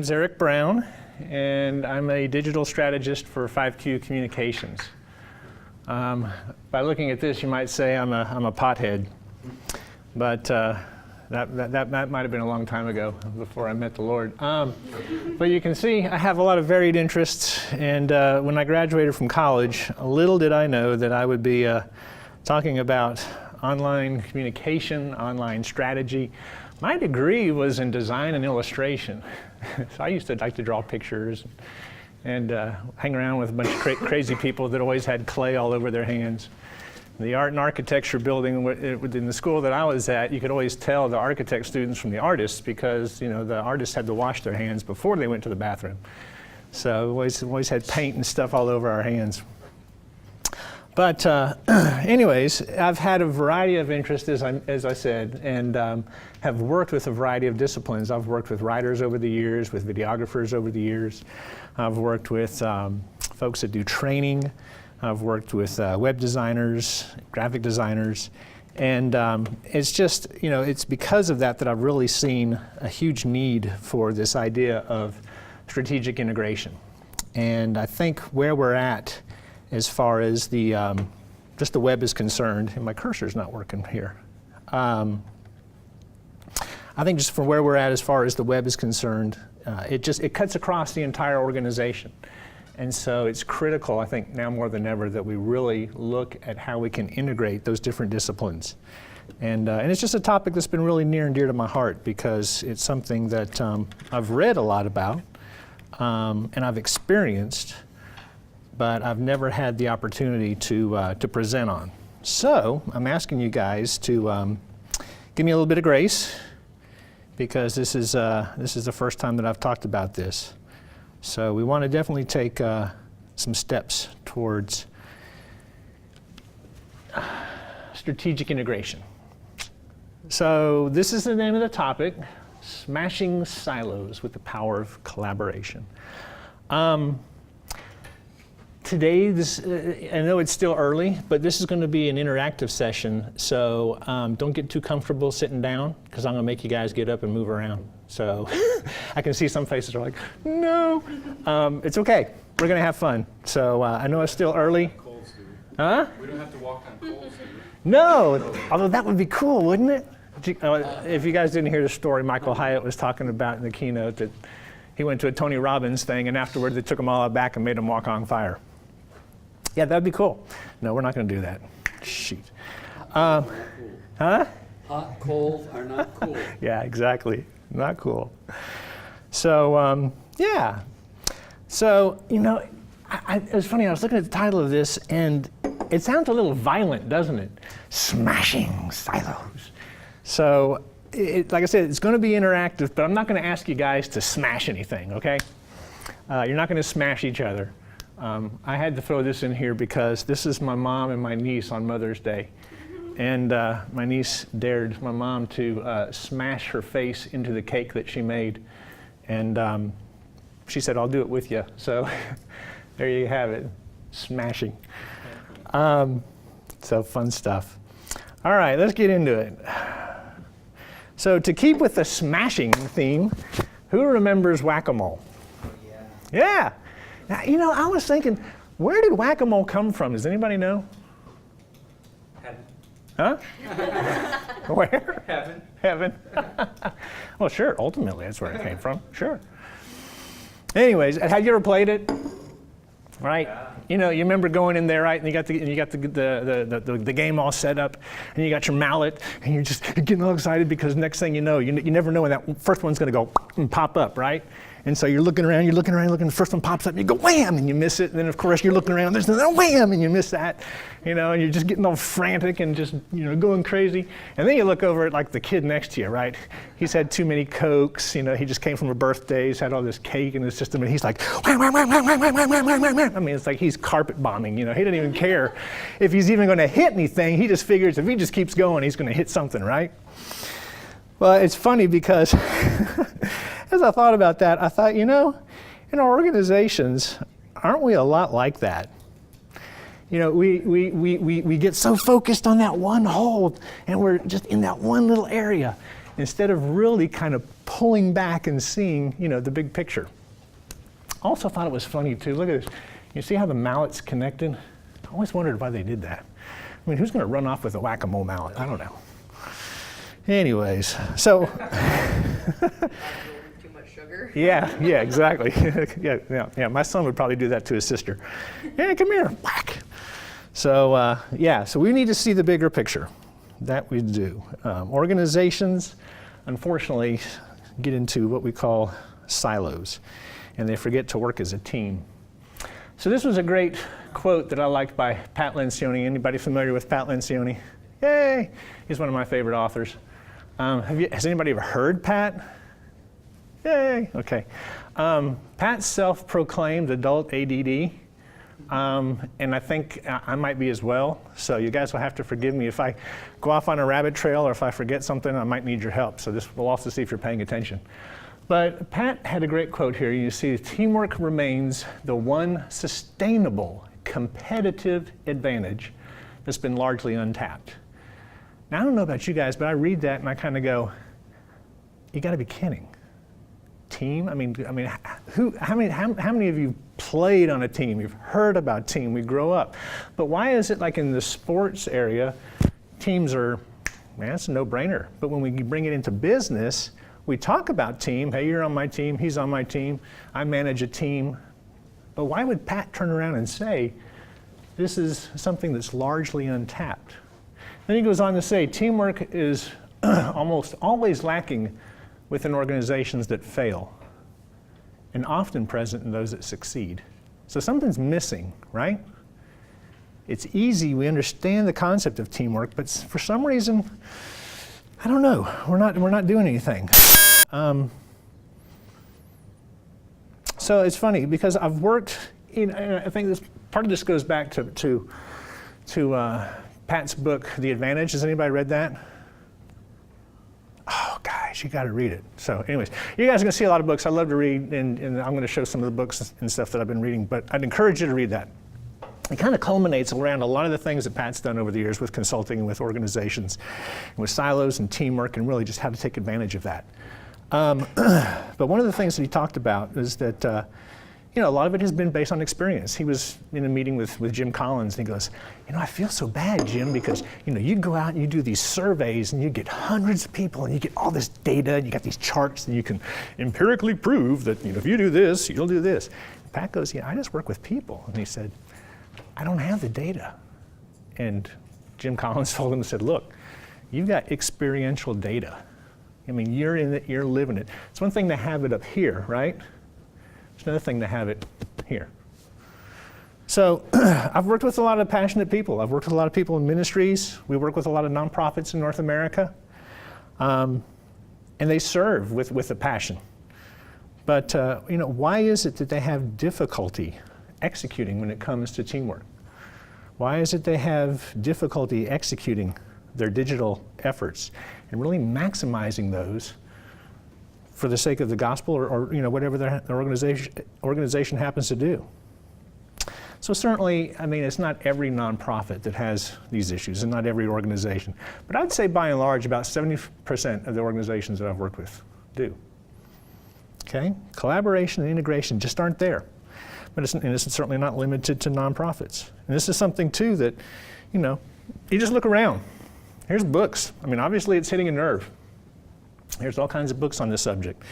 name's Eric Brown, and I'm a digital strategist for 5Q Communications. By looking at this, you might say I'm a pothead, but that might have been a long time ago, before I met the Lord. But you can see I have a lot of varied interests, and when I graduated from college, little did I know that I would be talking about online communication, online strategy. My degree was in design and illustration. So I used to like to draw pictures and hang around with a bunch of crazy people that always had clay all over their hands. The art and architecture building in the school that I was at, you could always tell the architect students from the artists because, you know, the artists had to wash their hands before they went to the bathroom. So we always had paint and stuff all over our hands. But anyways, I've had a variety of interests, as I said, and have worked with a variety of disciplines. I've worked with writers over the years, with videographers over the years. I've worked with folks that do training. I've worked with web designers, graphic designers, and it's just, you know, it's because of that that I've really seen a huge need for this idea of strategic integration. And I think where we're at as far as the just the web is concerned, and my cursor's not working here. I think just from where we're at as far as the web is concerned, it cuts across the entire organization. And so it's critical, I think, now more than ever, that we really look at how we can integrate those different disciplines. And it's just a topic that's been really near and dear to my heart because it's something that I've read a lot about and I've experienced, but I've never had the opportunity to present on. So I'm asking you guys to give me a little bit of grace because this is the first time that I've talked about this. So we want to definitely take some steps towards strategic integration. So this is the name of the topic, Smashing Silos with the Power of Collaboration. Today, I know it's still early, but this is going to be an interactive session, so don't get too comfortable sitting down, because I'm going to make you guys get up and move around. So I can see some faces are like, no. It's okay. We're going to have fun. So I know it's still early. Coals, do we? Huh? We don't have to walk on coals, do we? No, although that would be cool, wouldn't it? If you guys didn't hear the story Michael Hyatt was talking about in the keynote, that he went to a Tony Robbins thing, and afterward they took them all out back and made them walk on fire. Yeah, that'd be cool. No, we're not going to do that. Shoot. Huh? Hot coals are not cool. Yeah, exactly. Not cool. So, yeah. So, you know, it was funny. I was looking at the title of this, and it sounds a little violent, doesn't it? Smashing silos. So, like I said, it's going to be interactive, but I'm not going to ask you guys to smash anything, okay? You're not going to smash each other. I had to throw this in here because this is my mom and my niece on Mother's Day. And my niece dared my mom to smash her face into the cake that she made. And she said, I'll do it with you. So there you have it, smashing. So fun stuff. All right, let's get into it. So to keep with the smashing theme, who remembers whack-a-mole? Yeah. Now, you know, I was thinking, where did whack-a-mole come from? Does anybody know? Heaven. Huh? Where? Heaven. Heaven. Well, sure, ultimately that's where it came from, sure. Anyways, have you ever played it? Right? Yeah. You know, you remember going in there, right? And you got the game all set up, and you got your mallet, and you're getting all excited because next thing you know, you never know when that first one's going to go and pop up, right? And so you're looking around, the first one pops up, and you go wham, and you miss it. And then of course you're looking around, there's another wham, and you miss that. You know, and you're just getting all frantic and just, you know, going crazy. And then you look over at like the kid next to you, right? He's had too many Cokes, you know, he just came from a birthday, he's had all this cake in his system, and he's like, wham, wham, wham, wham, wham, wham, wham, wham, wham, wham. I mean, it's like he's carpet bombing, you know, he doesn't even care if he's even going to hit anything. He just figures if he just keeps going, he's going to hit something, right? Well, it's funny because as I thought about that, I thought, you know, in our organizations, aren't we a lot like that? You know, we get so focused on that one hole, and we're just in that one little area. instead of really kind of pulling back and seeing, the big picture. Also thought it was funny too. Look at this. You see how the mallet's connected? I always wondered why they did that. I mean, who's going to run off with a whack-a-mole mallet? I don't know. Anyways, so. Too much sugar. Yeah, exactly. yeah. My son would probably do that to his sister. Hey, come here, whack. So so we need to see the bigger picture. That we do. Organizations, unfortunately, get into what we call silos, and they forget to work as a team. So this was a great quote that I liked by Pat Lencioni. Anybody familiar with Pat Lencioni? Yay! He's one of my favorite authors. Has anybody ever heard Pat? Yay! Okay. Pat's self-proclaimed adult ADD, and I think I might be as well. So you guys will have to forgive me if I go off on a rabbit trail or if I forget something. I might need your help. So we'll also see if you're paying attention. But Pat had a great quote here. You see, teamwork remains the one sustainable competitive advantage that's been largely untapped. Now, I don't know about you guys, but I read that and I kind of go, you got to be kidding. Team? I mean, how many of you played on a team? You've heard about team. We grow up. But why is it like in the sports area, teams are, it's a no-brainer. But when we bring it into business, we talk about team. Hey, you're on my team. He's on my team. I manage a team. But why would Pat turn around and say, this is something that's largely untapped? Then he goes on to say, teamwork is almost always lacking within organizations that fail, and often present in those that succeed. So something's missing, right? It's easy, we understand the concept of teamwork, but for some reason, I don't know, we're not doing anything. So it's funny because I've worked, and I think part of this goes back to Pat's book, The Advantage. Has anybody read that? Oh, guys, you got to read it. So anyways, you guys are going to see a lot of books. I love to read, and I'm going to show some of the books and stuff that I've been reading, but I'd encourage you to read that. It kind of culminates around a lot of the things that Pat's done over the years with consulting and with organizations, and with silos and teamwork, and really just how to take advantage of that. But one of the things that he talked about is that a lot of it has been based on experience. He was in a meeting with Jim Collins, and he goes, I feel so bad, Jim, because you go out and you do these surveys and you get hundreds of people and you get all this data and you got these charts and you can empirically prove that if you do this, you'll do this. And Pat goes, I just work with people. And he said, I don't have the data. And Jim Collins told him and said, look, you've got experiential data. You're in it, you're living it. It's one thing to have it up here, right? It's another thing to have it here. So I've worked with a lot of passionate people. I've worked with a lot of people in ministries. We work with a lot of nonprofits in North America. And they serve with a passion. But why is it that they have difficulty executing when it comes to teamwork? Why is it they have difficulty executing their digital efforts and really maximizing those for the sake of the gospel or whatever their organization happens to do? So certainly, it's not every nonprofit that has these issues and not every organization. But I'd say by and large, about 70% of the organizations that I've worked with do. Okay? Collaboration and integration just aren't there. But it's certainly not limited to nonprofits. And this is something too that, you just look around. Here's books. Obviously it's hitting a nerve. There's all kinds of books on this subject.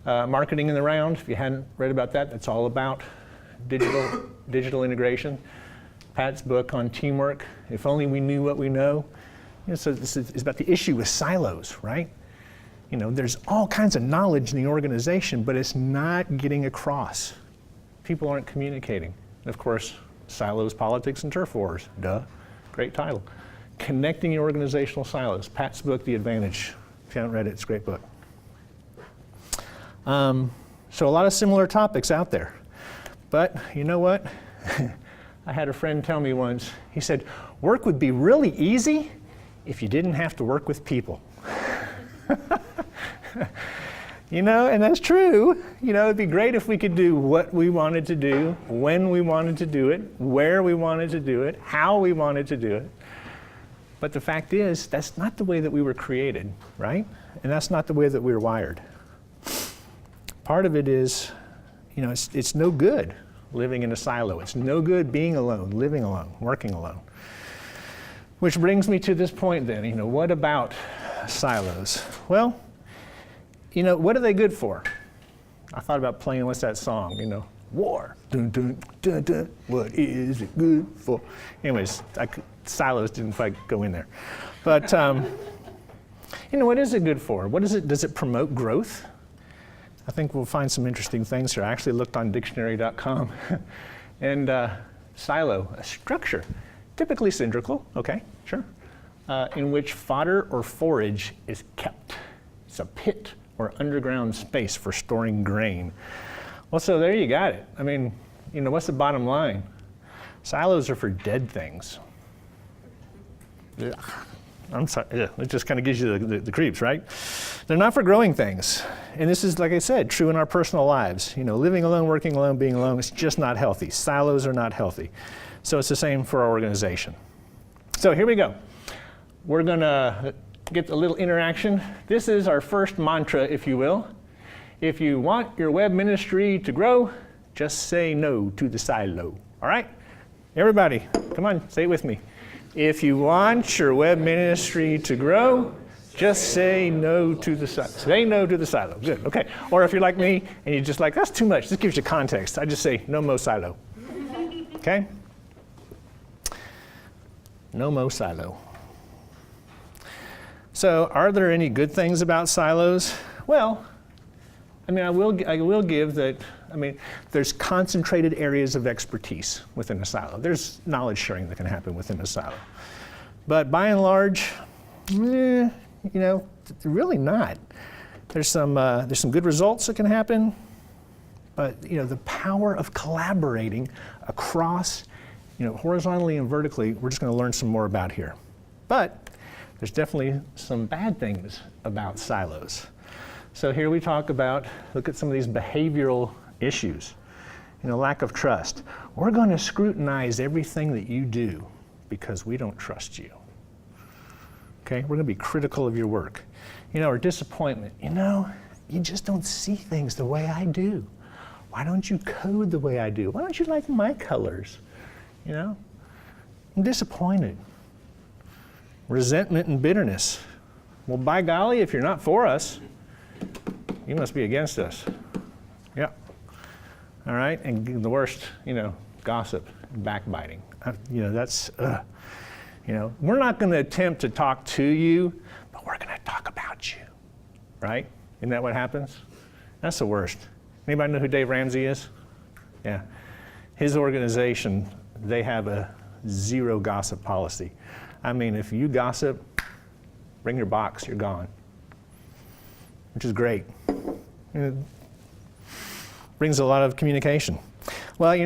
Marketing in the Round, if you hadn't read about that, that's all about digital integration. Pat's book on teamwork, If Only We Knew What We Know. So this is about the issue with silos, right? There's all kinds of knowledge in the organization, but it's not getting across. People aren't communicating. And of course, silos, politics, and turf wars. Duh, great title. Connecting your organizational silos. Pat's book, The Advantage. If you haven't read it, it's a great book. So a lot of similar topics out there. But you know what? I had a friend tell me once, he said, work would be really easy if you didn't have to work with people. And that's true. It'd be great if we could do what we wanted to do, when we wanted to do it, where we wanted to do it, how we wanted to do it. But the fact is, that's not the way that we were created, right? And that's not the way that we were wired. Part of it is, it's no good living in a silo. It's no good being alone, living alone, working alone. Which brings me to this point then, what about silos? Well, what are they good for? I thought about playing, what's that song, war, dun, dun, dun, dun, what is it good for? Anyways, silos didn't quite go in there. But, what is it good for? Does it promote growth? I think we'll find some interesting things here. I actually looked on dictionary.com and silo, a structure, typically cylindrical, okay, sure, in which fodder or forage is kept. It's a pit or underground space for storing grain. Well, so there you got it. I mean, what's the bottom line? Silos are for dead things. Ugh. I'm sorry, it just kind of gives you the creeps, right? They're not for growing things. And this is, like I said, true in our personal lives. Living alone, working alone, being alone, it's just not healthy. Silos are not healthy. So it's the same for our organization. So here we go. We're gonna get a little interaction. This is our first mantra, if you will. If you want your web ministry to grow, just say no to the silo. All right? Everybody, come on, say it with me. If you want your web ministry to grow, just say no to the silo. Say no to the silo. Good, okay. Or if you're like me and you're just like, that's too much, this gives you context. I just say, no mo silo. Okay? No mo silo. So are there any good things about silos? Well, I will give that, there's concentrated areas of expertise within a silo. There's knowledge sharing that can happen within a silo. But by and large, really not. There's some good results that can happen, but the power of collaborating across, horizontally and vertically, we're just going to learn some more about here. But there's definitely some bad things about silos. So here we look at some of these behavioral issues. Lack of trust. We're going to scrutinize everything that you do because we don't trust you. Okay, we're going to be critical of your work. Or disappointment. You just don't see things the way I do. Why don't you code the way I do? Why don't you like my colors? I'm disappointed. Resentment and bitterness. Well, by golly, if you're not for us, you must be against us. Yeah. All right, and the worst, gossip, backbiting. We're not going to attempt to talk to you, but we're going to talk about you, right? Isn't that what happens? That's the worst. Anybody know who Dave Ramsey is? Yeah. His organization, they have a zero gossip policy. If you gossip, bring your box, you're gone. Which is great. It brings a lot of communication. Well,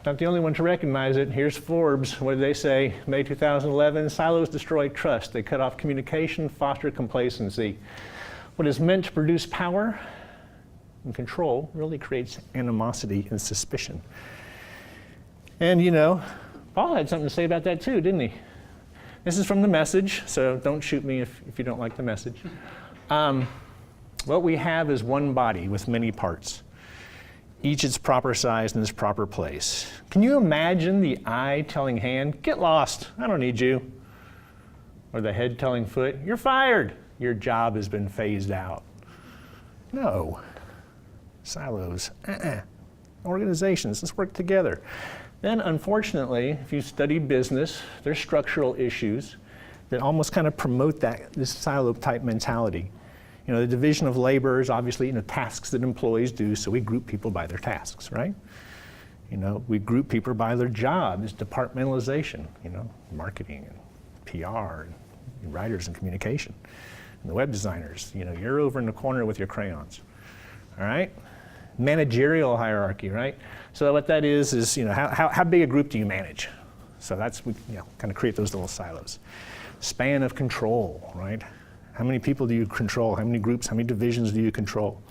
not the only one to recognize it. Here's Forbes. What did they say? May 2011, silos destroy trust. They cut off communication, foster complacency. What is meant to produce power and control really creates animosity and suspicion. And Paul had something to say about that too, didn't he? This is from the Message, so don't shoot me if you don't like the Message. What we have is one body with many parts, each its proper size and its proper place. Can you imagine the eye telling hand, get lost, I don't need you? Or the head telling foot, you're fired, your job has been phased out. No. Silos, Organizations, let's work together. Then, unfortunately, if you study business, there's structural issues that almost kind of promote this silo-type mentality. The division of labor is obviously tasks that employees do, so we group people by their tasks, right? We group people by their job. It's departmentalization, marketing and PR and writers and communication. And the web designers, you're over in the corner with your crayons, all right? Managerial hierarchy, right? So what that is how big a group do you manage? So that's, we kind of create those little silos. Span of control, right? How many people do you control? How many groups, how many divisions do you control?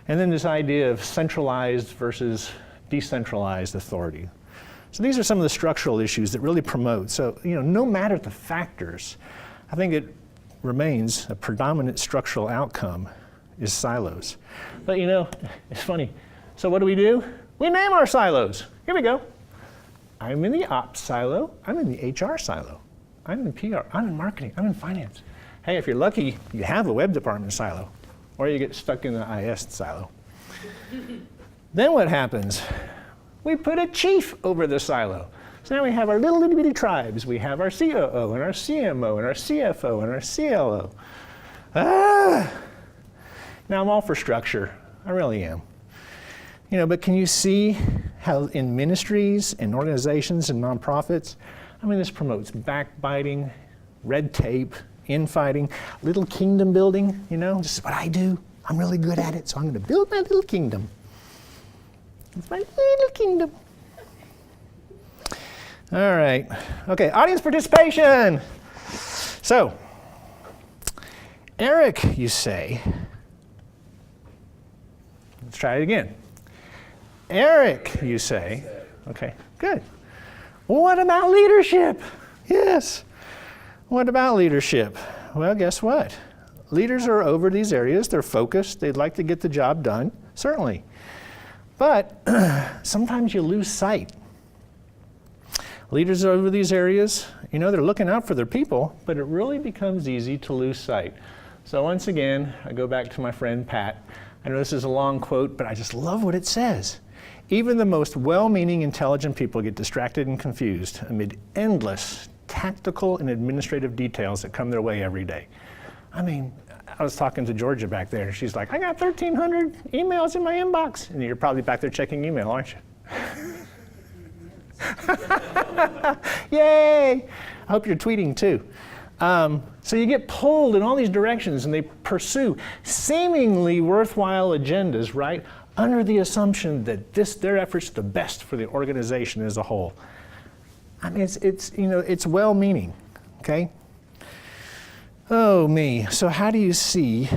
And then this idea of centralized versus decentralized authority. So these are some of the structural issues that really promote. So, no matter the factors, I think it remains a predominant structural outcome is silos. But it's funny. So what do? We name our silos. Here we go. I'm in the ops silo. I'm in the HR silo. I'm in PR. I'm in marketing. I'm in finance. Hey, if you're lucky, you have a web department silo, or you get stuck in the IS silo. Then what happens? We put a chief over the silo. So now we have our little itty bitty tribes. We have our COO and our CMO and our CFO and our CLO. Now I'm all for structure. I really am. But can you see how in ministries and organizations and nonprofits, this promotes backbiting, red tape, infighting, little kingdom building, this is what I do. I'm really good at it, so I'm going to build my little kingdom. It's my little kingdom. All right. Okay, audience participation. So, Eric, you say. Let's try it again. Eric, you say. Okay, good. What about leadership? Yes. What about leadership? Well, guess what? Leaders are over these areas. They're focused. They'd like to get the job done, certainly. But sometimes you lose sight. Leaders are over these areas. They're looking out for their people, but it really becomes easy to lose sight. So once again, I go back to my friend Pat. I know this is a long quote, but I just love what it says. Even the most well-meaning, intelligent people get distracted and confused amid endless tactical and administrative details that come their way every day. I was talking to Georgia back there, and she's like, I got 1,300 emails in my inbox. And you're probably back there checking email, aren't you? Yay! I hope you're tweeting too. So you get pulled in all these directions, and they pursue seemingly worthwhile agendas, right? Under the assumption that their effort's the best for the organization as a whole. It's well-meaning, okay? Oh, me. So how do you see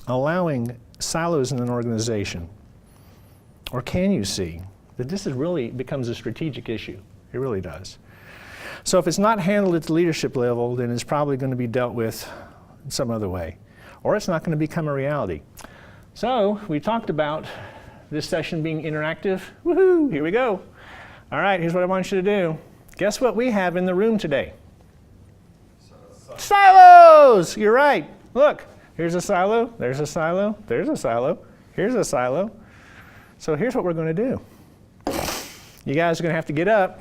allowing silos in an organization? Or can you see that this really becomes a strategic issue? It really does. So if it's not handled at the leadership level, then it's probably going to be dealt with in some other way. Or it's not going to become a reality. So we talked about this session being interactive. Woohoo! Here we go. All right, here's what I want you to do. Guess what we have in the room today? Silos! You're right. Look, here's a silo, there's a silo, there's a silo, here's a silo. So here's what we're going to do. You guys are going to have to get up.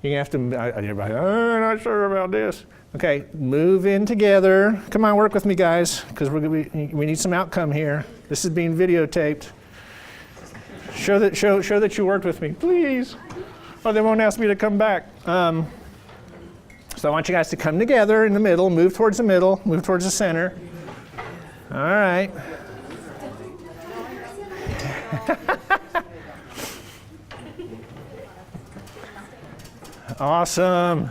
You're going to have to, everybody, I'm not sure about this. Okay, move in together. Come on, work with me, guys, because we need some outcome here. This is being videotaped. Show that you worked with me, please. Or they won't ask me to come back. So I want you guys to come together in the middle, move towards the middle, move towards the center. All right. Awesome.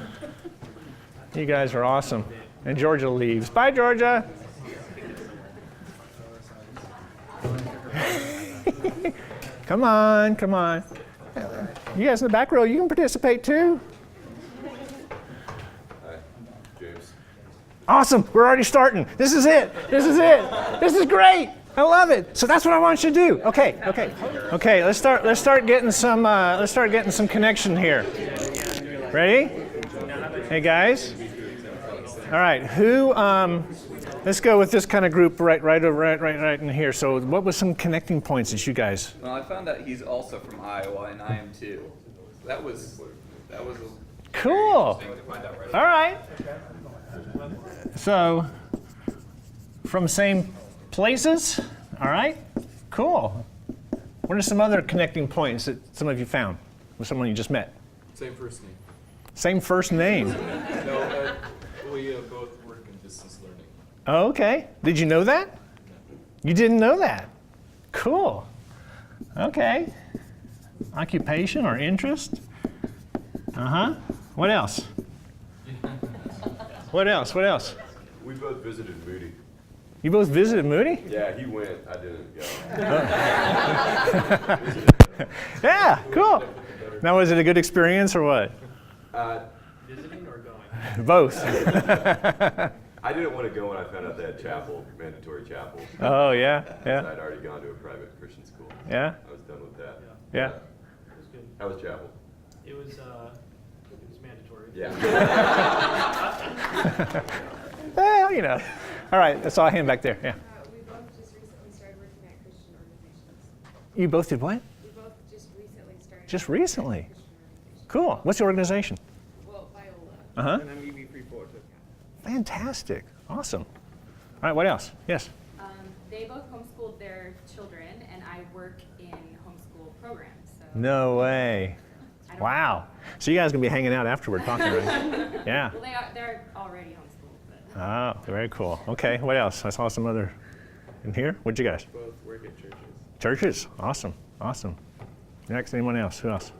You guys are awesome. And Georgia leaves. Bye, Georgia. Come on, come on. You guys in the back row, you can participate too. Hi, James. Awesome, we're already starting. This is it, this is it. This is great, I love it. So that's what I want you to do. Okay, let's start getting some connection here. Ready? Hey guys. All right, let's go with this kind of group right in here. So what was some connecting points that you guys? Well, I found out he's also from Iowa, and I am too. That was cool. interesting to find out right All right. So from same places? All right, cool. What are some other connecting points that some of you found with someone you just met? Same first name. Same first name. No, we both work in distance learning. Oh, okay. Did you know that? You didn't know that? Cool. Okay. Occupation or interest? Uh-huh. What else? What else? We both visited Moody. You both visited Moody? Yeah, he went. I didn't go. Yeah, cool. Now, was it a good experience or what? Visiting or going? Both. I didn't want to go when I found out they had chapel, mandatory chapel. Oh, yeah, yeah, I'd already gone to a private Christian school. yeah, I was done with that. yeah. It was good. How was chapel? It was mandatory. Yeah. Well, you know. All right, I saw a hand back there, yeah. We both just recently started working at Christian organizations. You both did what? We both just recently started. Just working at recently? Christian organizations. Cool. What's the organization? Well, biola. Uh-huh. And I'm EV34 too. Fantastic. Awesome. All right, what else? Yes. They both homeschooled their children, and I work in homeschool programs. So No way. I don't- Wow. So you guys going to be hanging out afterward talking, right? Yeah. Well, they're already homeschooled, but Oh, very cool. Okay, what else? I saw some other in here. What'd you guys? Both work at churches. Churches. Awesome. Awesome. Next, anyone else? Who else?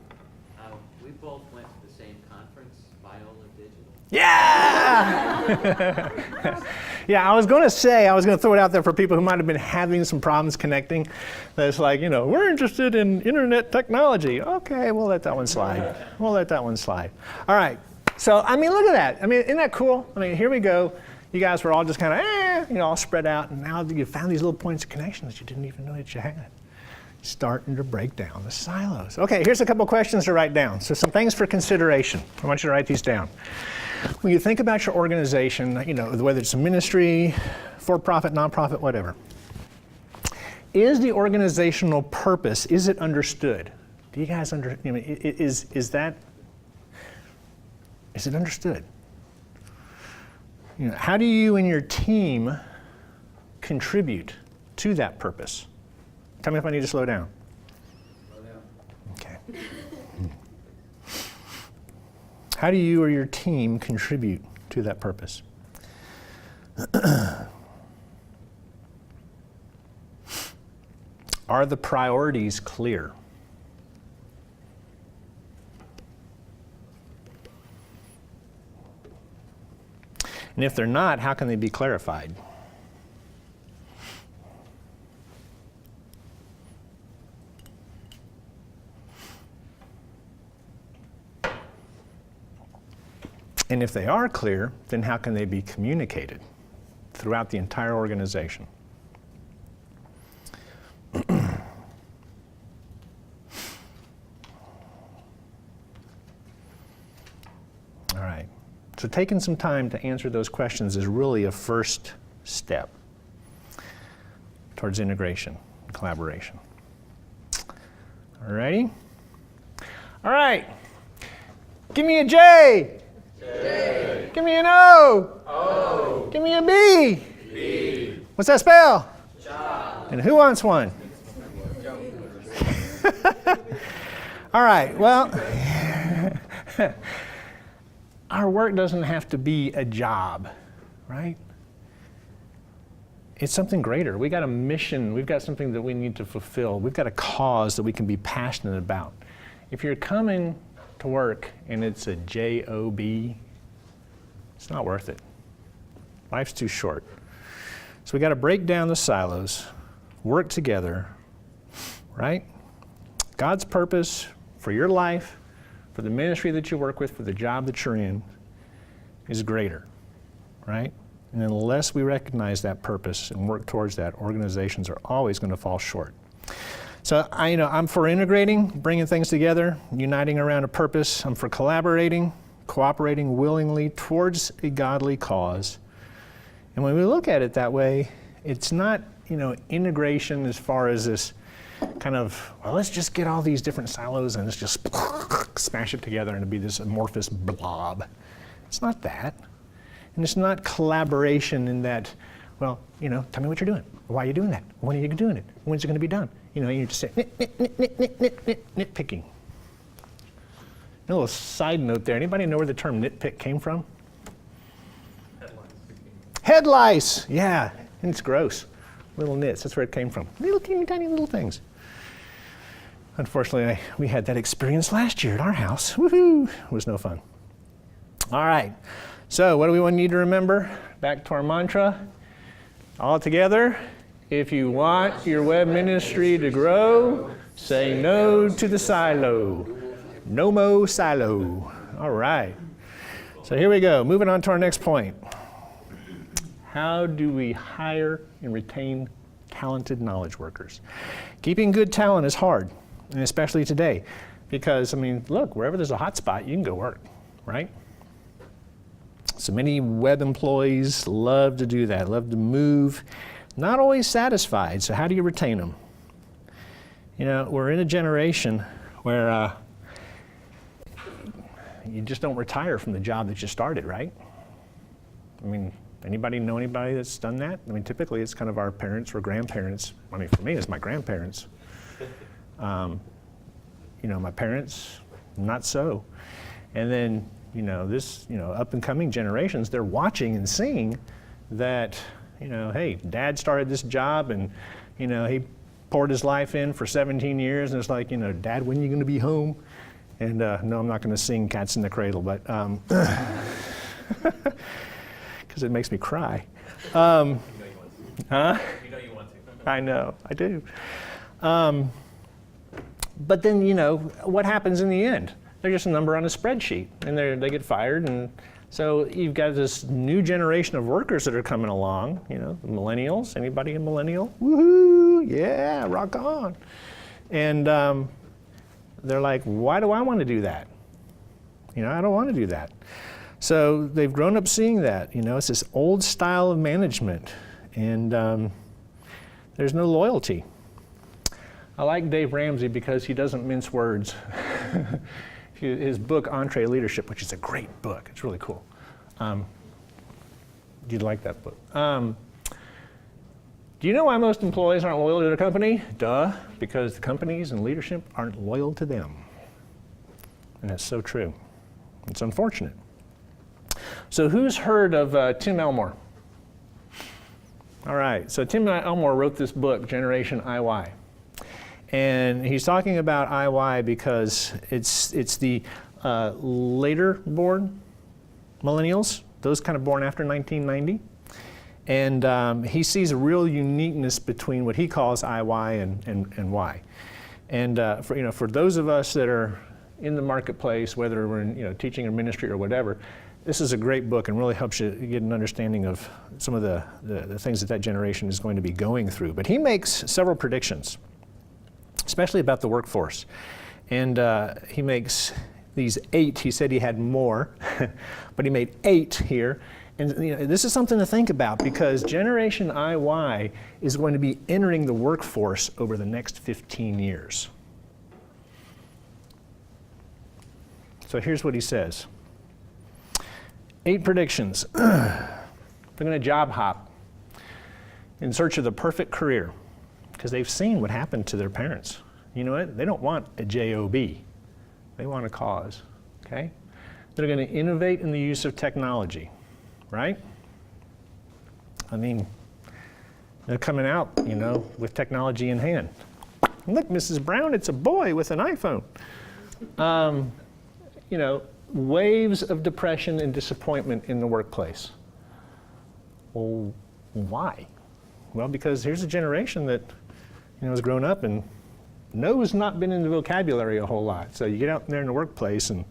We both went to the same conference, biola.digital. Yeah! Yeah, I was going to throw it out there for people who might have been having some problems connecting. That's like, we're interested in internet technology. Okay, we'll let that one slide. We'll let that one slide. All right. So, look at that. Isn't that cool? Here we go. You guys were all just kind of, all spread out, and now you found these little points of connection that you didn't even know that you had. Starting to break down the silos. Okay, here's a couple questions to write down. So some things for consideration. I want you to write these down. When you think about your organization, whether it's a ministry, for-profit, non-profit, whatever, is the organizational purpose, is it understood? Do you guys is it understood? How do you and your team contribute to that purpose? Tell me if I need to slow down. Okay. How do you or your team contribute to that purpose? Are the priorities clear? And if they're not, how can they be clarified? And if they are clear, then how can they be communicated throughout the entire organization? All right. So taking some time to answer those questions is really a first step towards integration and collaboration. All righty? All right. Give me a J. J. Give me an O. O. Give me a B. B. What's that spell? Job. And who wants one? All right, well, our work doesn't have to be a job, right? It's something greater. We got a mission. We've got something that we need to fulfill. We've got a cause that we can be passionate about. If you're coming to work and it's a job, it's not worth it. Life's too short. So we got to break down the silos, work together, right? God's purpose for your life, for the ministry that you work with, for the job that you're in, is greater, right? And unless we recognize that purpose and work towards that, organizations are always going to fall short. So I'm for integrating, bringing things together, uniting around a purpose. I'm for collaborating, cooperating willingly towards a godly cause. And when we look at it that way, it's not, integration as far as this kind of, well, let's just get all these different silos and let's just smash it together and it'll be this amorphous blob. It's not that. And it's not collaboration in that, well, tell me what you're doing. Why are you doing that? When are you doing it? When's it going to be done? You just say, nitpicking. A little side note there. Anybody know where the term nitpick came from? Head lice. Yeah, and it's gross. Little nits, that's where it came from. Little teeny tiny little things. Unfortunately, we had that experience last year at our house. Woohoo! It was no fun. All right, so what do we need to remember? Back to our mantra. All together, if you want your web ministry to grow, Say no to the silo. No mo silo. All right. So here we go. Moving on to our next point. How do we hire and retain talented knowledge workers? Keeping good talent is hard, and especially today, because, I mean, look, wherever there's a hot spot, you can go work, right? So many web employees love to do that, love to move, not always satisfied. So how do you retain them? You know, we're in a generation where you just don't retire from the job that you started, right? I mean, anybody know anybody that's done that? I mean, typically it's kind of our parents or grandparents. I mean, for me, it's my grandparents. You know, my parents, not so. And then, you know, this, you know, up and coming generations, they're watching and seeing that, you know, hey, dad started this job and, you know, he poured his life in for 17 years and it's like, you know, Dad, when are you going to be home? And no, I'm not going to sing Cats in the Cradle, but because it makes me cry. Huh? You know you want to. I know, I do. But then, you know, what happens in the end? They're just a number on a spreadsheet, and they get fired. And so you've got this new generation of workers that are coming along, you know, the millennials. Anybody a millennial? Woohoo, yeah, rock on. And they're like, why do I want to do that? You know, I don't want to do that. So they've grown up seeing that, you know, it's this old style of management, and there's no loyalty. I like Dave Ramsey because he doesn't mince words. His book, Entree Leadership, which is a great book, it's really cool. You'd like that book. Do you know why most employees aren't loyal to their company? Duh, because the companies and leadership aren't loyal to them. And that's so true. It's unfortunate. So who's heard of Tim Elmore? All right, so Tim Elmore wrote this book, Generation IY. And he's talking about IY because it's the later born millennials, those kind of born after 1990. And he sees a real uniqueness between what he calls IY and Y. And for those of us that are in the marketplace, whether we're in teaching or ministry or whatever, this is a great book and really helps you get an understanding of some of the things that generation is going to be going through. But he makes several predictions, especially about the workforce. And he makes these 8. He said he had more, but he made 8 here. And this is something to think about because Generation IY is going to be entering the workforce over the next 15 years. So here's what he says. 8 predictions. They're going to job hop in search of the perfect career because they've seen what happened to their parents. You know what? They don't want a job. They want a cause, okay? They're going to innovate in the use of technology, right? I mean, they're coming out, with technology in hand. Look, Mrs. Brown, it's a boy with an iPhone. Waves of depression and disappointment in the workplace. Well, why? Well, because here's a generation that has grown up and no's not been in the vocabulary a whole lot. So you get out there in the workplace and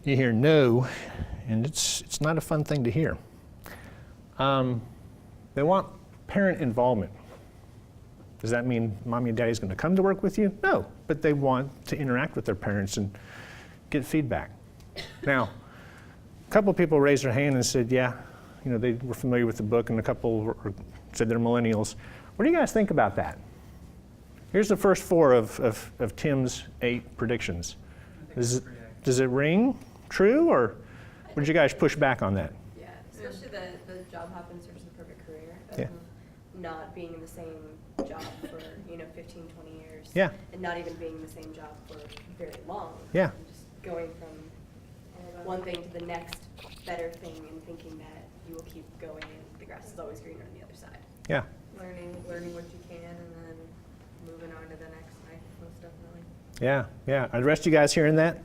you hear no, and it's not a fun thing to hear. They want parent involvement. Does that mean mommy and daddy's going to come to work with you? No, but they want to interact with their parents and get feedback. Now, a couple of people raised their hand and said, yeah, they were familiar with the book, and a couple said they're millennials. What do you guys think about that? Here's the first 4 of Tim's 8 predictions. Does it ring true, or would you guys push back on that? Yeah, especially the job hop in search of the perfect career. Yeah. Not being in the same job for 15, 20 years. Yeah. And not even being in the same job for very long. Yeah. And just going from one thing to the next better thing and thinking that you will keep going and the grass is always greener on the other side. Yeah. Learning what you can and then moving on to the next life, most definitely. Yeah. Are the rest of you guys hearing that?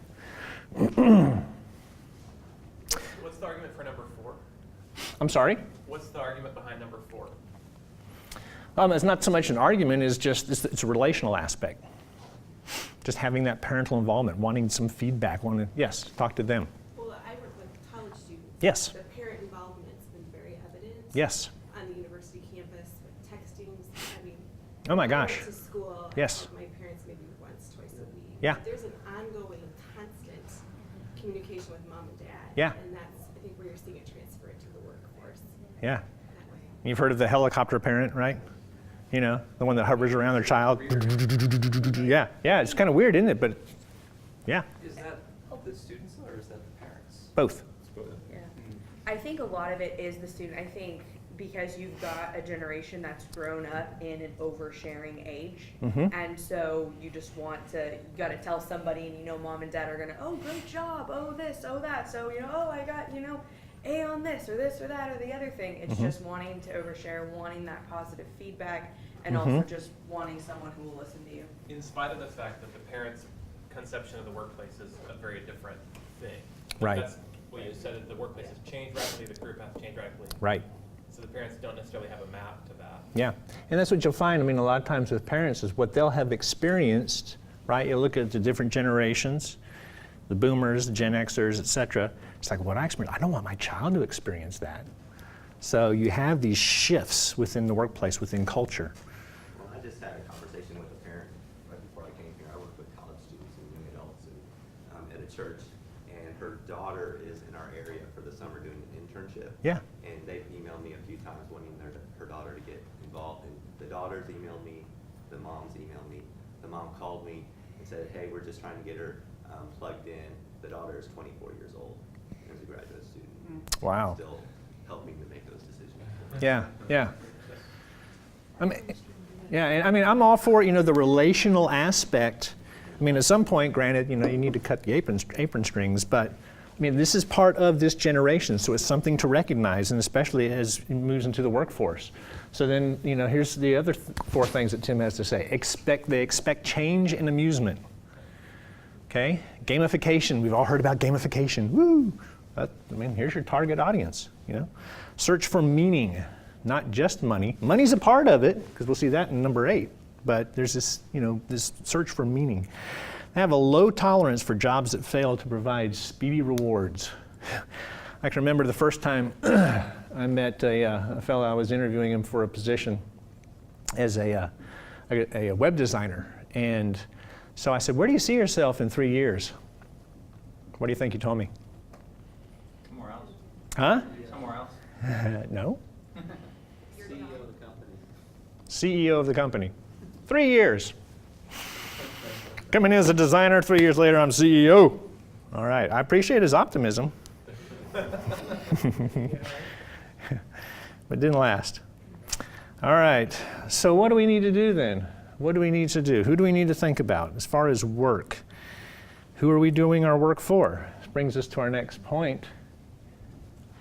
What's the argument for number 4? I'm sorry? What's the argument behind number 4? It's not so much an argument, it's a relational aspect. Just having that parental involvement, wanting some feedback, yes, talk to them. Well, I work with college students. Yes. The parent involvement's been very evident. Yes. On the university campus with texting. I mean, Oh my I gosh. went to school. Yes. I talk to my parents maybe once, twice a week. Yeah. But there's an ongoing, constant communication with mom and dad. Yeah. And that's, I think, where you're seeing it transfer into the workforce. Yeah. That way. You've heard of the helicopter parent, right? You know, the one that hovers around their child. Yeah, yeah, it's kind of weird, isn't it? But yeah, Is that the students or is that the parents? both. Yeah. I think a lot of it is the student. I think because you've got a generation that's grown up in an oversharing age, and so you just want to, you got to tell somebody, and you know, mom and dad are gonna, oh, great job, oh this, oh that, so you know, oh, I got, you know, A on this or that or the other thing. It's just wanting to overshare, wanting that positive feedback, and also just wanting someone who will listen to you. In spite of the fact that the parents' conception of the workplace is a very different thing. Right. That's what you said, that the workplace has changed radically, the career path has changed radically. Right. So the parents don't necessarily have a map to that. Yeah, and that's what you'll find. I mean, a lot of times with parents is what they'll have experienced, right? You look at the different generations, the boomers, the Gen Xers, et cetera. It's like, what I experienced, I don't want my child to experience that. So you have these shifts within the workplace, within culture. Well, I just had a conversation with a parent right before I came here. I work with college students and young adults at a church, and her daughter is in our area for the summer doing an internship. Yeah. And they've emailed me a few times wanting her daughter to get involved. And the daughters emailed me, the moms emailed me. The mom called me and said, hey, we're just trying to get her plugged in. The daughter is 24 years old and is a graduate student. Wow. Still helping to make those decisions. Yeah, yeah. I mean, yeah, and I mean, I'm all for, you know, the relational aspect. I mean, at some point, granted, you know, you need to cut the apron strings, but I mean, this is part of this generation, so it's something to recognize, and especially as it moves into the workforce. So then, you know, here's the other four things that Tim has to say. They expect change and amusement. Okay? Gamification, we've all heard about gamification. Woo! I mean, here's your target audience, you know? Search for meaning, not just money. Money's a part of it, because we'll see that in number 8, but there's this, you know, this search for meaning. They have a low tolerance for jobs that fail to provide speedy rewards. I can remember the first time I met a fellow. I was interviewing him for a position as a web designer. And so I said, where do you see yourself in 3 years? What do you think he told me? Somewhere else. Huh? Somewhere else. No. CEO of the company. CEO of the company. 3 years. Coming in as a designer, 3 years later, I'm CEO. All right, I appreciate his optimism. But didn't last. All right, so what do we need to do then? What do we need to do? Who do we need to think about as far as work? Who are we doing our work for? This brings us to our next point.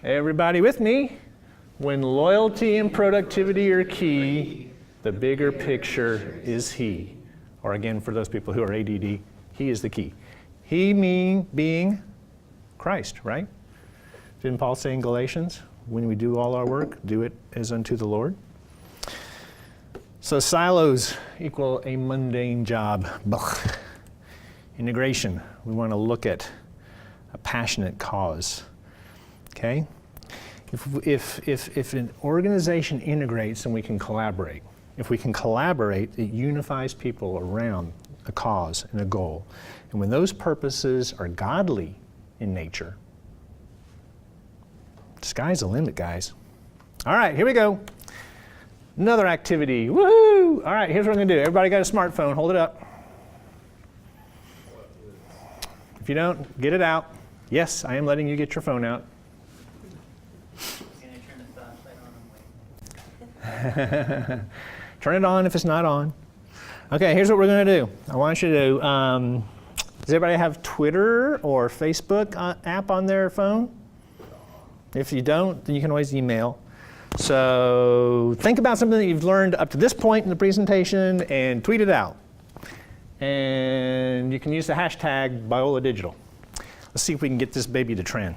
Everybody with me? When loyalty and productivity are key, the bigger picture is He. Or again, for those people who are ADD, He is the key. He being Christ, right? Didn't Paul say in Galatians, when we do all our work, do it as unto the Lord? So silos equal a mundane job. Blech. Integration, we want to look at a passionate cause. Okay? If an organization integrates, then we can collaborate. If we can collaborate, it unifies people around a cause and a goal. And when those purposes are godly in nature, the sky's the limit, guys. All right, here we go. Another activity. Woohoo! All right, here's what we're going to do. Everybody got a smartphone. Hold it up. If you don't, get it out. Yes, I am letting you get your phone out. Can I turn the flashlight on? I'm waiting. Turn it on if it's not on. Okay, here's what we're going to do. I want you to, does everybody have Twitter or Facebook app on their phone? If you don't, then you can always email. So think about something that you've learned up to this point in the presentation and tweet it out. And you can use the hashtag biola.digital. Let's see if we can get this baby to trend.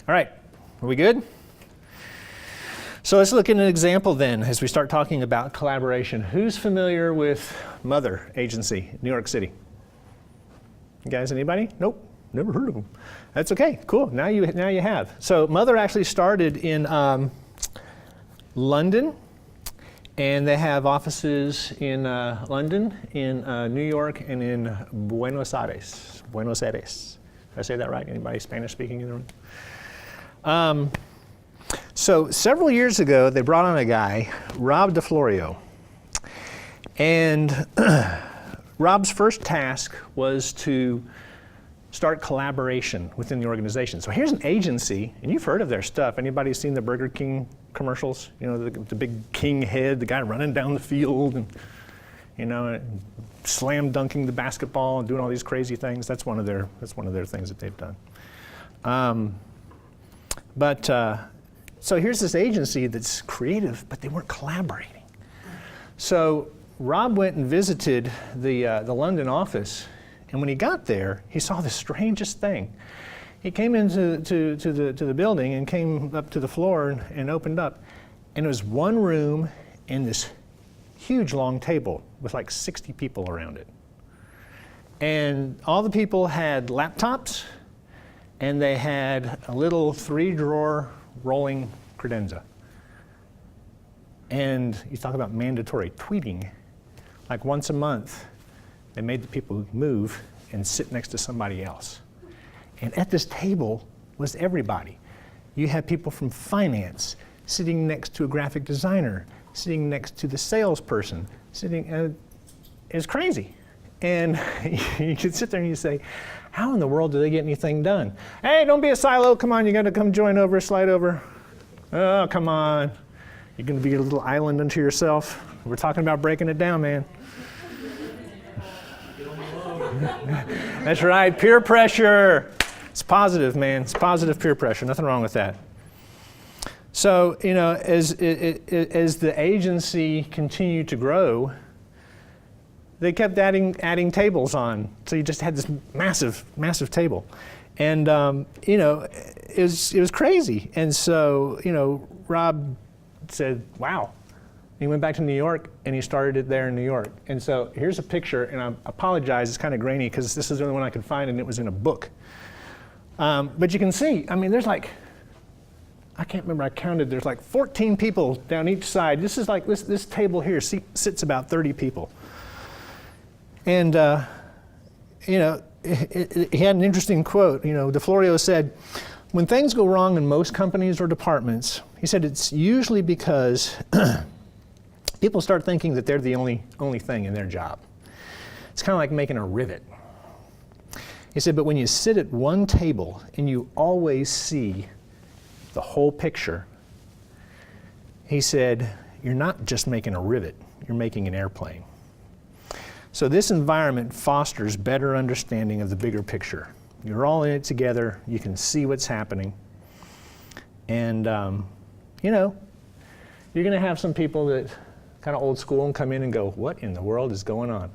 All right, are we good? So let's look at an example then as we start talking about collaboration. Who's familiar with Mother Agency, New York City? You guys, anybody? Nope, never heard of them. That's okay, cool, now you have. So Mother actually started in London, and they have offices in London, in New York, and in Buenos Aires. Buenos Aires. Did I say that right? Anybody Spanish speaking in the room? So several years ago, they brought on a guy, Rob DeFlorio. And Rob's first task was to start collaboration within the organization. So here's an agency, and you've heard of their stuff. Anybody seen the Burger King commercials? You know, the big king head, the guy running down the field, and you know, slam dunking the basketball and doing all these crazy things. That's one of their things that they've done. So here's this agency that's creative, but they weren't collaborating. So Rob went and visited the London office, and when he got there, he saw the strangest thing. He came into the building and came up to the floor and opened up, and it was one room and this huge long table with like 60 people around it. And all the people had laptops, and they had a little 3-drawer rolling credenza. And you talk about mandatory tweeting. Like once a month, they made the people move and sit next to somebody else. And at this table was everybody. You had people from finance sitting next to a graphic designer, sitting next to the salesperson, it's crazy. And you could sit there and you say, how in the world do they get anything done? Hey, don't be a silo, come on, you gotta come join over, slide over. Oh, come on. You're gonna be a little island unto yourself. We're talking about breaking it down, man. That's right, peer pressure. It's positive, man. It's positive peer pressure, nothing wrong with that. So, you know, as the agency continued to grow, they kept adding tables on. So you just had this massive table. And, you know, it was crazy. And so, you know, Rob said, wow. He went back to New York and he started it there in New York. And so here's a picture, and I apologize, it's kind of grainy because this is the only one I could find and it was in a book. But you can see, I mean, there's like, I can't remember, I counted, there's like 14 people down each side. This is like, this table here sits about 30 people. And, you know, he had an interesting quote. You know, DeFlorio said, when things go wrong in most companies or departments, he said it's usually because people start thinking that they're the only thing in their job. It's kind of like making a rivet. He said, but when you sit at one table and you always see the whole picture, he said, you're not just making a rivet, you're making an airplane. So this environment fosters better understanding of the bigger picture. You're all in it together, you can see what's happening. And, you know, you're gonna have some people that kind of old school and come in and go, what in the world is going on?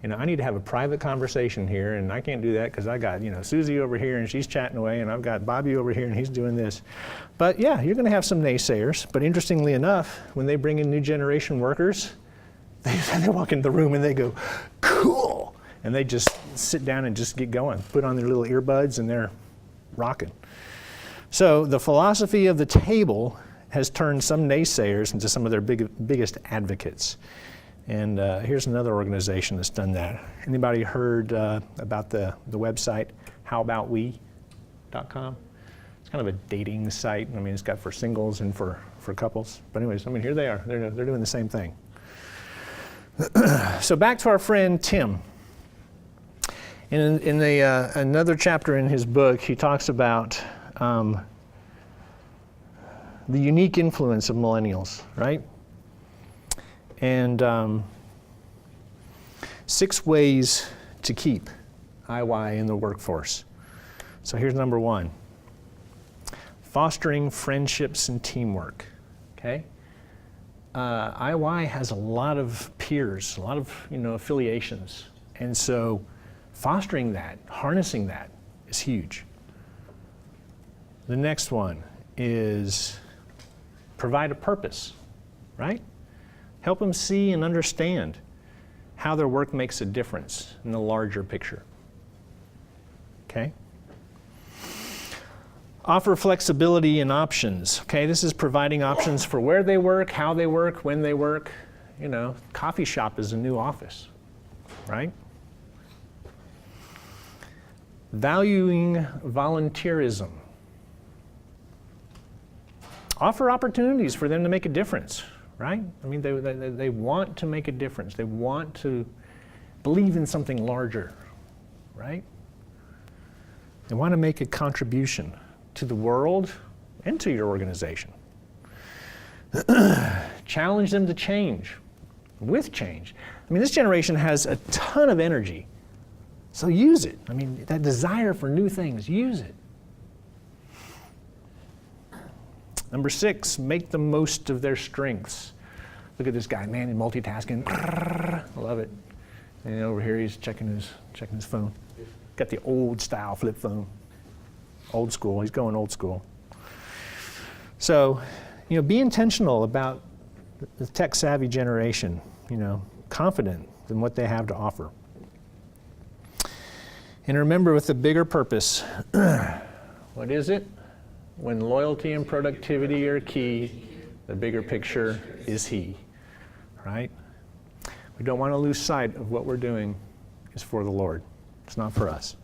You know, I need to have a private conversation here, and I can't do that because I got, you know, Susie over here and she's chatting away, and I've got Bobby over here and he's doing this. But yeah, you're gonna have some naysayers, but interestingly enough, when they bring in new generation workers, they walk into the room and they go, cool, and they just sit down and just get going, put on their little earbuds and they're rocking. So the philosophy of the table has turned some naysayers into some of their biggest advocates. And here's another organization that's done that. Anybody heard about the website howaboutwe.com? It's kind of a dating site. I mean, it's got for singles and for couples. But anyways, I mean, here they are. They're doing the same thing. So back to our friend Tim. In another chapter in his book, he talks about the unique influence of millennials, right? And 6 ways to keep IY in the workforce. So here's number 1. Fostering friendships and teamwork, okay? IY has a lot of peers, a lot of, you know, affiliations. And so fostering that, harnessing that is huge. The next one is provide a purpose, right? Help them see and understand how their work makes a difference in the larger picture. Okay? Offer flexibility and options. Okay, this is providing options for where they work, how they work, when they work. You know, coffee shop is a new office, right? Valuing volunteerism. Offer opportunities for them to make a difference, right? I mean, they want to make a difference. They want to believe in something larger, right? They want to make a contribution to the world and to your organization. Challenge them to change, with change. I mean, this generation has a ton of energy, so use it. I mean, that desire for new things, use it. Number 6, make the most of their strengths. Look at this guy, man, he's multitasking. I love it. And over here, he's checking his phone. Got the old style flip phone. Old school, he's going old school. So, you know, be intentional about the tech savvy generation, you know, confident in what they have to offer. And remember, with the bigger purpose, what is it? When loyalty and productivity are key, the bigger picture is he, right? We don't want to lose sight of what we're doing is for the Lord. It's not for us,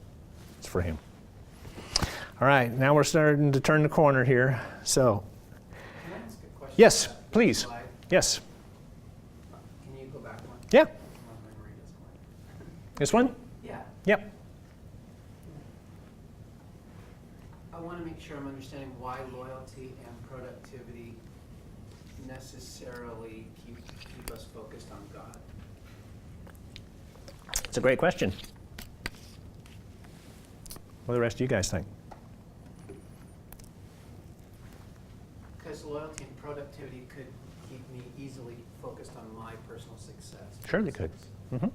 it's for him. All right, now we're starting to turn the corner here. So, Can I ask a question? yes, about this please. slide? Yes. Can you go back one? Yeah. My memory doesn't work. This one? Yeah. Yep. I want to make sure I'm understanding why loyalty and productivity necessarily keep us focused on God. It's a great question. What do the rest of you guys think? Because loyalty and productivity could keep me easily focused on my personal success. Sure they could. Mm-hmm.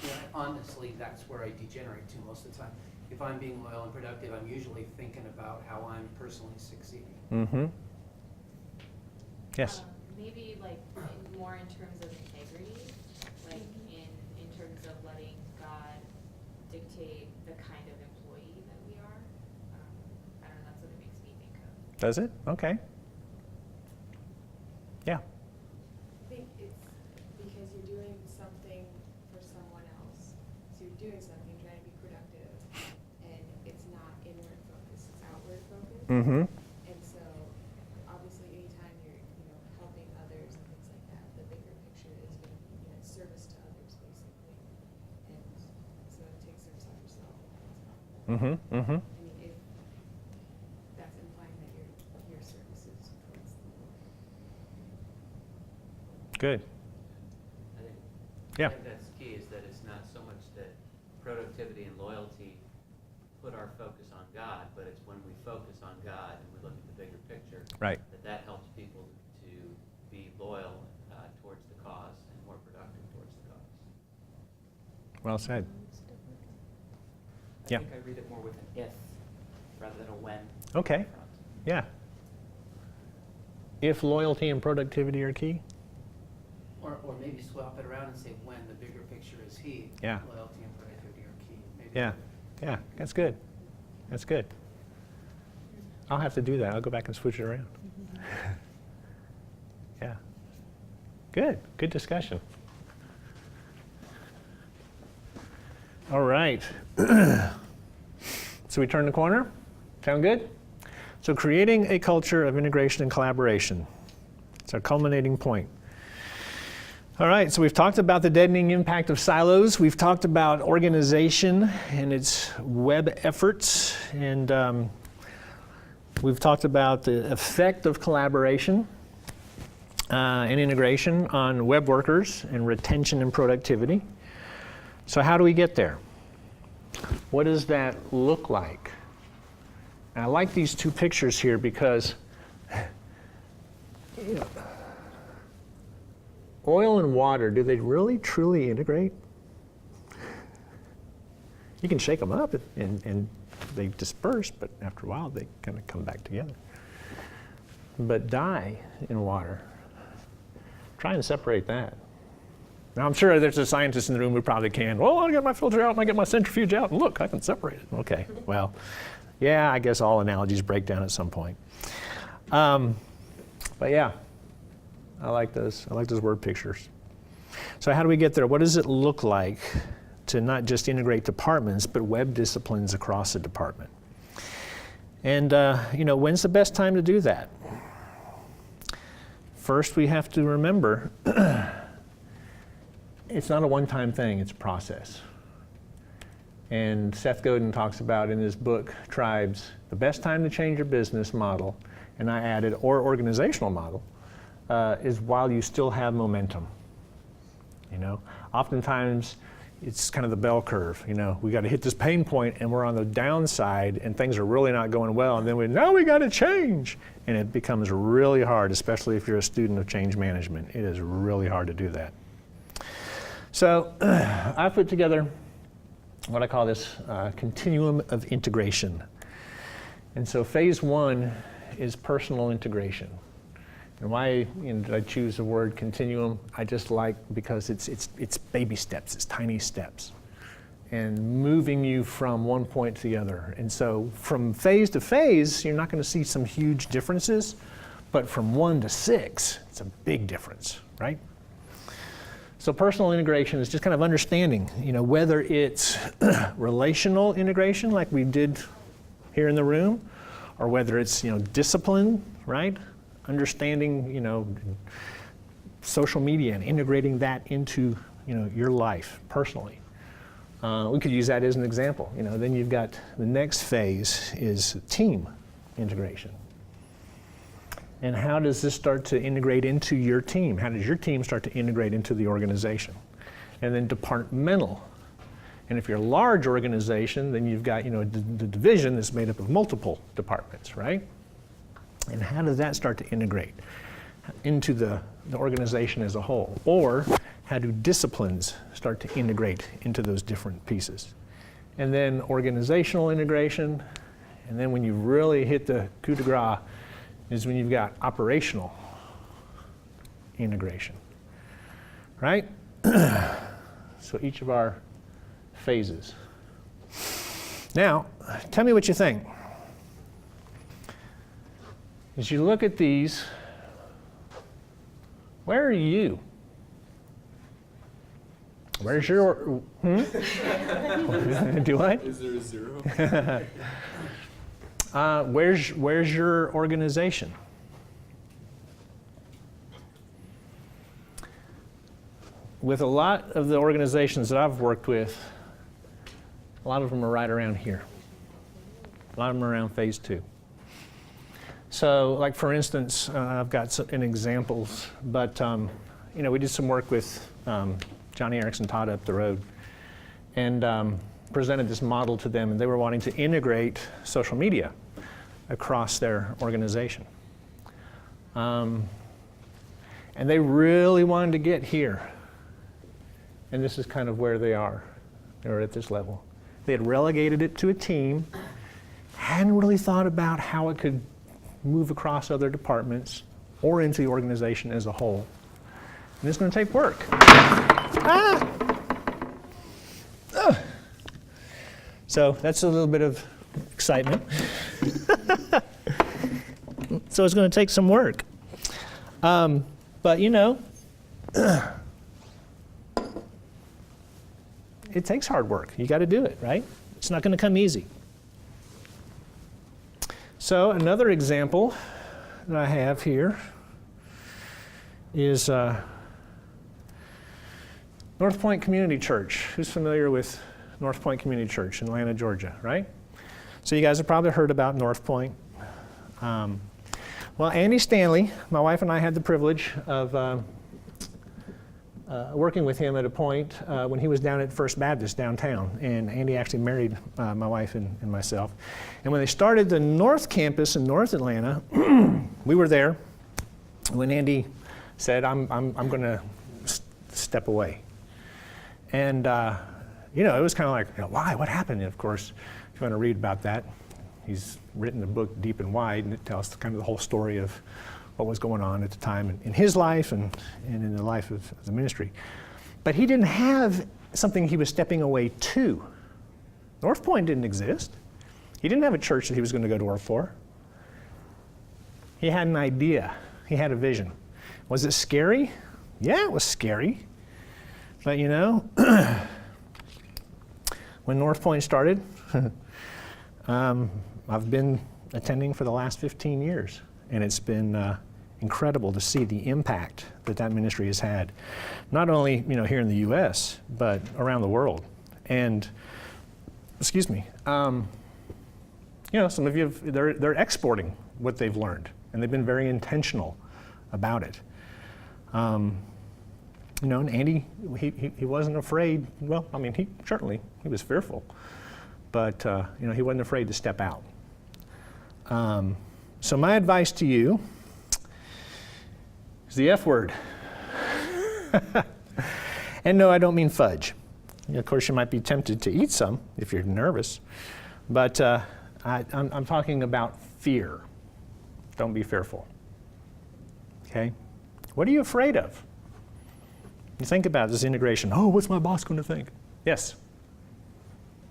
Yeah, honestly, that's where I degenerate to most of the time. If I'm being loyal and productive, I'm usually thinking about how I'm personally succeeding. Mm-hmm. Yes. Maybe like more in terms of integrity, like in terms of letting God dictate the kind of employee that we are. I don't know, that's what it makes me think of. Does it? Okay. Yeah. I think it's because you're doing something for someone else. So you're doing something, trying to be productive, and it's not inward focused, it's outward focused. Mm-hmm. And so, obviously, anytime you're, helping others and things like that, the bigger picture is going to be, service to others, basically. And so it takes service of yourself. Mm-hmm. Mm-hmm. I mean, if that's implying that your service is towards the Lord. Good. I think, Yeah. I think that's key, is that it's not so much that productivity and loyalty put our focus on God, but it's when we focus on God and we look at the bigger picture, Right. that helps people to be loyal towards the cause and more productive towards the cause. Well said. I Yeah. think I read it more with an if rather than a when. Okay. Yeah. If loyalty and productivity are key. Or maybe swap it around and say when the bigger picture is he, Yeah. loyalty and productivity are key. Maybe Yeah. Yeah. That's good. That's good. I'll have to do that. I'll go back and switch it around. Yeah. Good. Good discussion. All right. So we turn the corner? Sound good? So creating a culture of integration and collaboration. It's our culminating point. All right, so we've talked about the deadening impact of silos. We've talked about organization and its web efforts. And we've talked about the effect of collaboration and integration on web workers and retention and productivity. So how do we get there? What does that look like? And I like these two pictures here because oil and water, do they really truly integrate? You can shake them up and they disperse, but after a while they kind of come back together. but die in water. Try and separate that. Now, I'm sure there's a scientist in the room who probably can. Well, I get my filter out and I get my centrifuge out and look, I can separate it. Okay, well, yeah, I guess all analogies break down at some point. But yeah, I like those word pictures. So how do we get there? What does it look like to not just integrate departments, but web disciplines across a department? And when's the best time to do that? First, we have to remember it's not a one-time thing, it's a process. And Seth Godin talks about in his book, Tribes, the best time to change your business model, and I added, or organizational model, is while you still have momentum. Oftentimes it's kind of the bell curve. We got to hit this pain point and we're on the downside and things are really not going well, and then now we got to change. And it becomes really hard, especially if you're a student of change management. It is really hard to do that. So I put together what I call this continuum of integration. And so phase 1 is personal integration. And why did I choose the word continuum? I just like because it's baby steps, it's tiny steps, and moving you from one point to the other. And so from phase to phase, you're not going to see some huge differences, but from 1 to 6, it's a big difference, right? So personal integration is just kind of understanding, whether it's relational integration like we did here in the room, or whether it's, discipline, right? Understanding, social media and integrating that into, your life personally. We could use that as an example. Then you've got the next phase is team integration. And how does this start to integrate into your team? How does your team start to integrate into the organization? And then departmental. And if you're a large organization, then you've got, the division that's made up of multiple departments, right? And how does that start to integrate into the organization as a whole? Or how do disciplines start to integrate into those different pieces? And then organizational integration, and then when you really hit the coup de grace is when you've got operational integration, right? So each of our phases. Now, tell me what you think. As you look at these, where are you? Where's your, Do what? Is there a 0? Where's your organization? With a lot of the organizations that I've worked with, a lot of them are right around here. A lot of them are around phase 2. So, like for instance, I've got some examples, but we did some work with Johnny Erickson Todd up the road, and presented this model to them, and they were wanting to integrate social media across their organization. And they really wanted to get here. And this is kind of where they are. They're at this level. They had relegated it to a team, hadn't really thought about how it could move across other departments or into the organization as a whole. And it's going to take work. So that's a little bit of excitement. So it's going to take some work. But it takes hard work. You got to do it, right? It's not going to come easy. So another example that I have here is North Point Community Church. Who's familiar with North Point Community Church in Atlanta, Georgia, right? So you guys have probably heard about North Point. Well, Andy Stanley, my wife and I had the privilege of working with him at a point when he was down at First Baptist downtown. And Andy actually married my wife and myself. And when they started the North Campus in North Atlanta, we were there when Andy said, I'm going to step away. And, it was kind of like, why? What happened? And of course, if you want to read about that, he's written a book, Deep and Wide, and it tells kind of the whole story of what was going on at the time in his life and in the life of the ministry. But he didn't have something he was stepping away to. North Point didn't exist. He didn't have a church that he was going to go to work for. He had an idea. He had a vision. Was it scary? Yeah, it was scary. But you know, when North Point started, I've been attending for the last 15 years, and it's been incredible to see the impact that that ministry has had, not only here in the U.S. but around the world. And excuse me, some of you they're exporting what they've learned, and they've been very intentional about it. And Andy, he wasn't afraid. Well, I mean, he was fearful, but he wasn't afraid to step out. So my advice to you is the F word. And no, I don't mean fudge. Of course, you might be tempted to eat some if you're nervous, but I'm talking about fear. Don't be fearful. Okay? What are you afraid of? You think about this integration. Oh, what's my boss going to think? Yes?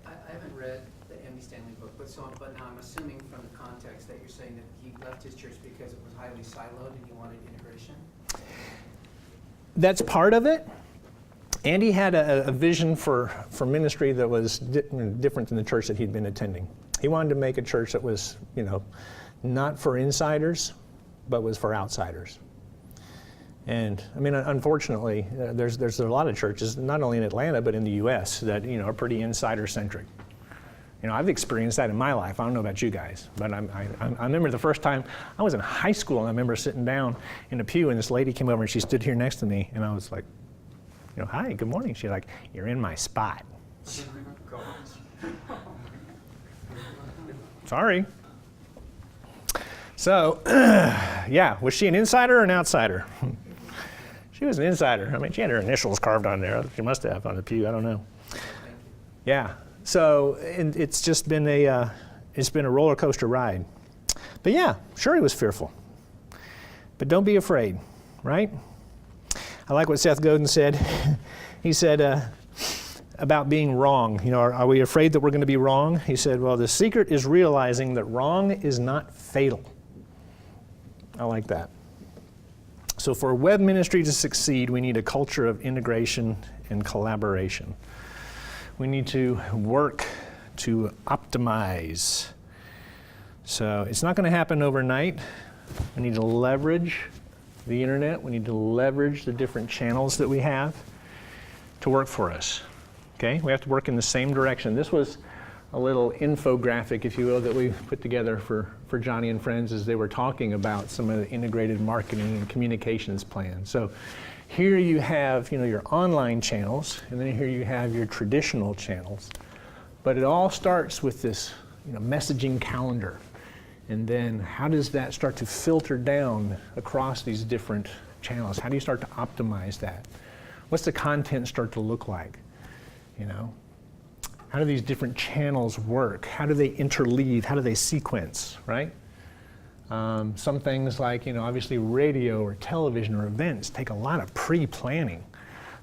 I haven't read the Andy Stanley book, but now I'm assuming from the context that you're saying that he left his church because it was highly siloed and he wanted integration? That's part of it. Andy had a vision for ministry that was different than the church that he'd been attending. He wanted to make a church that was, not for insiders, but was for outsiders. And I mean, unfortunately, there's a lot of churches, not only in Atlanta, but in the U.S. that, are pretty insider-centric. I've experienced that in my life. I don't know about you guys, but I remember the first time I was in high school, and I remember sitting down in a pew, and this lady came over, and she stood here next to me, and I was like, hi, good morning. She's like, you're in my spot. Sorry. So, yeah, was she an insider or an outsider? She was an insider. I mean, she had her initials carved on there. She must have on the pew. I don't know. Yeah. So it's just been a roller coaster ride. But yeah, sure he was fearful. But don't be afraid, right? I like what Seth Godin said. He said about being wrong. Are we afraid that we're going to be wrong? He said, well, the secret is realizing that wrong is not fatal. I like that. So for web ministry to succeed, we need a culture of integration and collaboration. We need to work to optimize. So it's not going to happen overnight. We need to leverage the internet. We need to leverage the different channels that we have to work for us. Okay? We have to work in the same direction. This was a little infographic, if you will, that we put together for Johnny and friends as they were talking about some of the integrated marketing and communications plans. So here you have, your online channels, and then here you have your traditional channels. But it all starts with this, messaging calendar. And then how does that start to filter down across these different channels? How do you start to optimize that? What's the content start to look like? How do these different channels work? How do they interleave? How do they sequence, right? Some things like, obviously radio or television or events take a lot of pre-planning.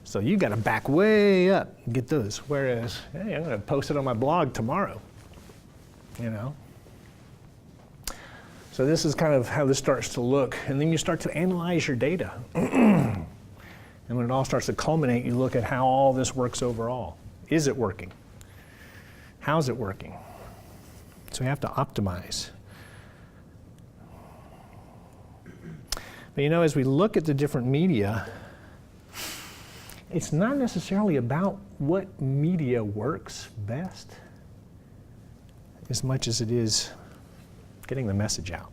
So you got to back way up and get those. Whereas, hey, I'm going to post it on my blog tomorrow, So this is kind of how this starts to look. And then you start to analyze your data. And when it all starts to culminate, you look at how all this works overall. Is it working? How's it working? So we have to optimize. But as we look at the different media, it's not necessarily about what media works best as much as it is getting the message out.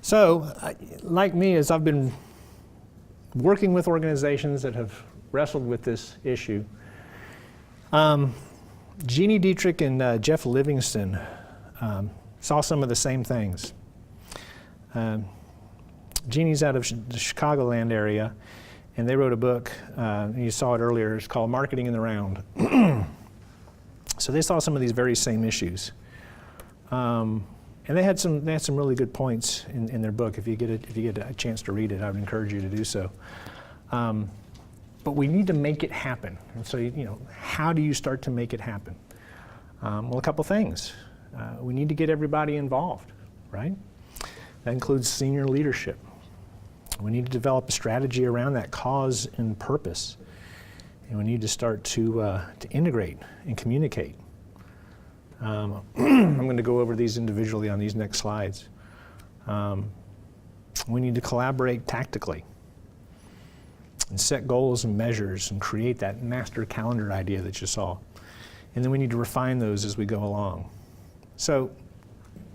So, like me, as I've been working with organizations that have wrestled with this issue, Jeannie Dietrich and Jeff Livingston saw some of the same things. Jeannie's out of the Chicagoland area, and they wrote a book, you saw it earlier, it's called Marketing in the Round. So they saw some of these very same issues. And they had some really good points in their book. If you get a chance to read it, I would encourage you to do so. But we need to make it happen. And so, how do you start to make it happen? Well, a couple things. We need to get everybody involved, right? That includes senior leadership. We need to develop a strategy around that cause and purpose. And we need to start to integrate and communicate. I'm going to go over these individually on these next slides. We need to collaborate tactically and set goals and measures and create that master calendar idea that you saw. And then we need to refine those as we go along. So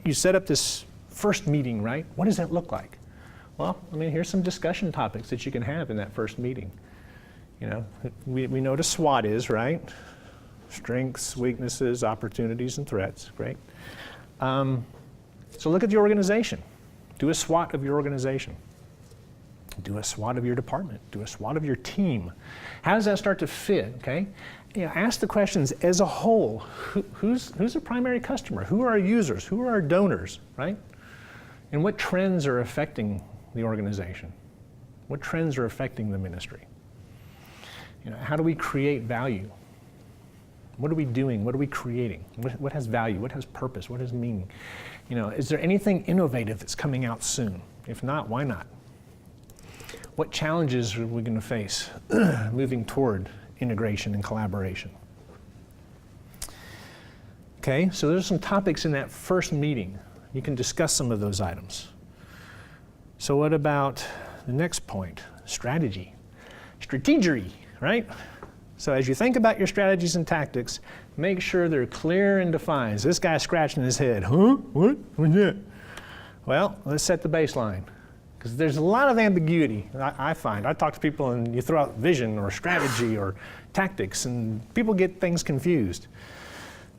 you set up this first meeting, right? What does that look like? Well, here's some discussion topics that you can have in that first meeting. We know what a SWOT is, right? Strengths, weaknesses, opportunities, and threats. Great. So look at the organization. Do a SWOT of your organization. Do a SWOT of your department. Do a SWOT of your team. How does that start to fit? Okay. Ask the questions as a whole. Who's a primary customer? Who are our users? Who are our donors? Right. And what trends are affecting the organization? What trends are affecting the ministry? How do we create value? What are we doing? What are we creating? What has value? What has purpose? What has meaning? Is there anything innovative that's coming out soon? If not, why not? What challenges are we going to face moving toward integration and collaboration? Okay, so there's some topics in that first meeting. You can discuss some of those items. So what about the next point? Strategy. Strategery, right? So as you think about your strategies and tactics, make sure they're clear and defined. This guy's scratching his head. Huh? What? What's that? Well, let's set the baseline. Because there's a lot of ambiguity, I find. I talk to people and you throw out vision or strategy or tactics and people get things confused.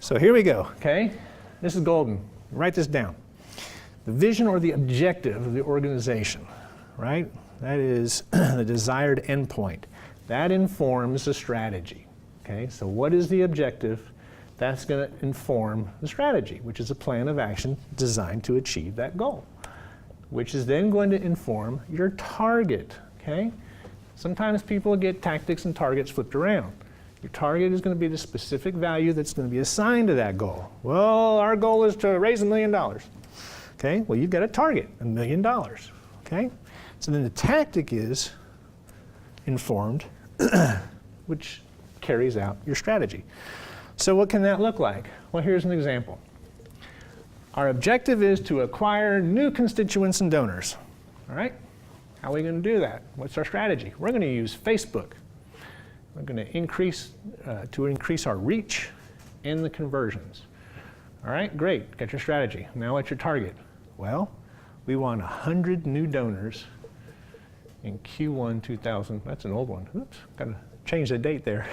So here we go, okay? This is golden. Write this down. The vision or the objective of the organization, right? That is the desired endpoint. That informs the strategy, okay? So what is the objective? That's going to inform the strategy, which is a plan of action designed to achieve that goal, which is then going to inform your target, okay? Sometimes people get tactics and targets flipped around. Your target is going to be the specific value that's going to be assigned to that goal. Well, our goal is to raise $1 million. Okay, well, you've got a target, $1 million, okay? So then the tactic is informed, which carries out your strategy. So what can that look like? Well, here's an example. Our objective is to acquire new constituents and donors, all right? How are we going to do that? What's our strategy? We're going to use Facebook. We're going to increase our reach and the conversions. All right, great, got your strategy. Now what's your target? Well, we want 100 new donors in Q1 2000. That's an old one. Oops, got to change the date there.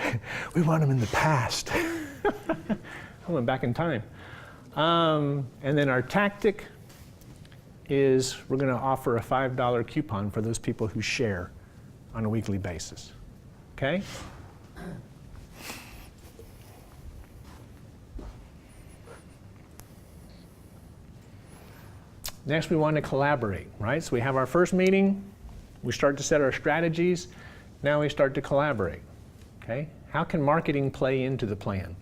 We want them in the past. I went back in time. And then our tactic is we're going to offer a $5 coupon for those people who share on a weekly basis. Okay? Next, we want to collaborate, right? So we have our first meeting. We start to set our strategies. Now we start to collaborate, okay? How can marketing play into the plan?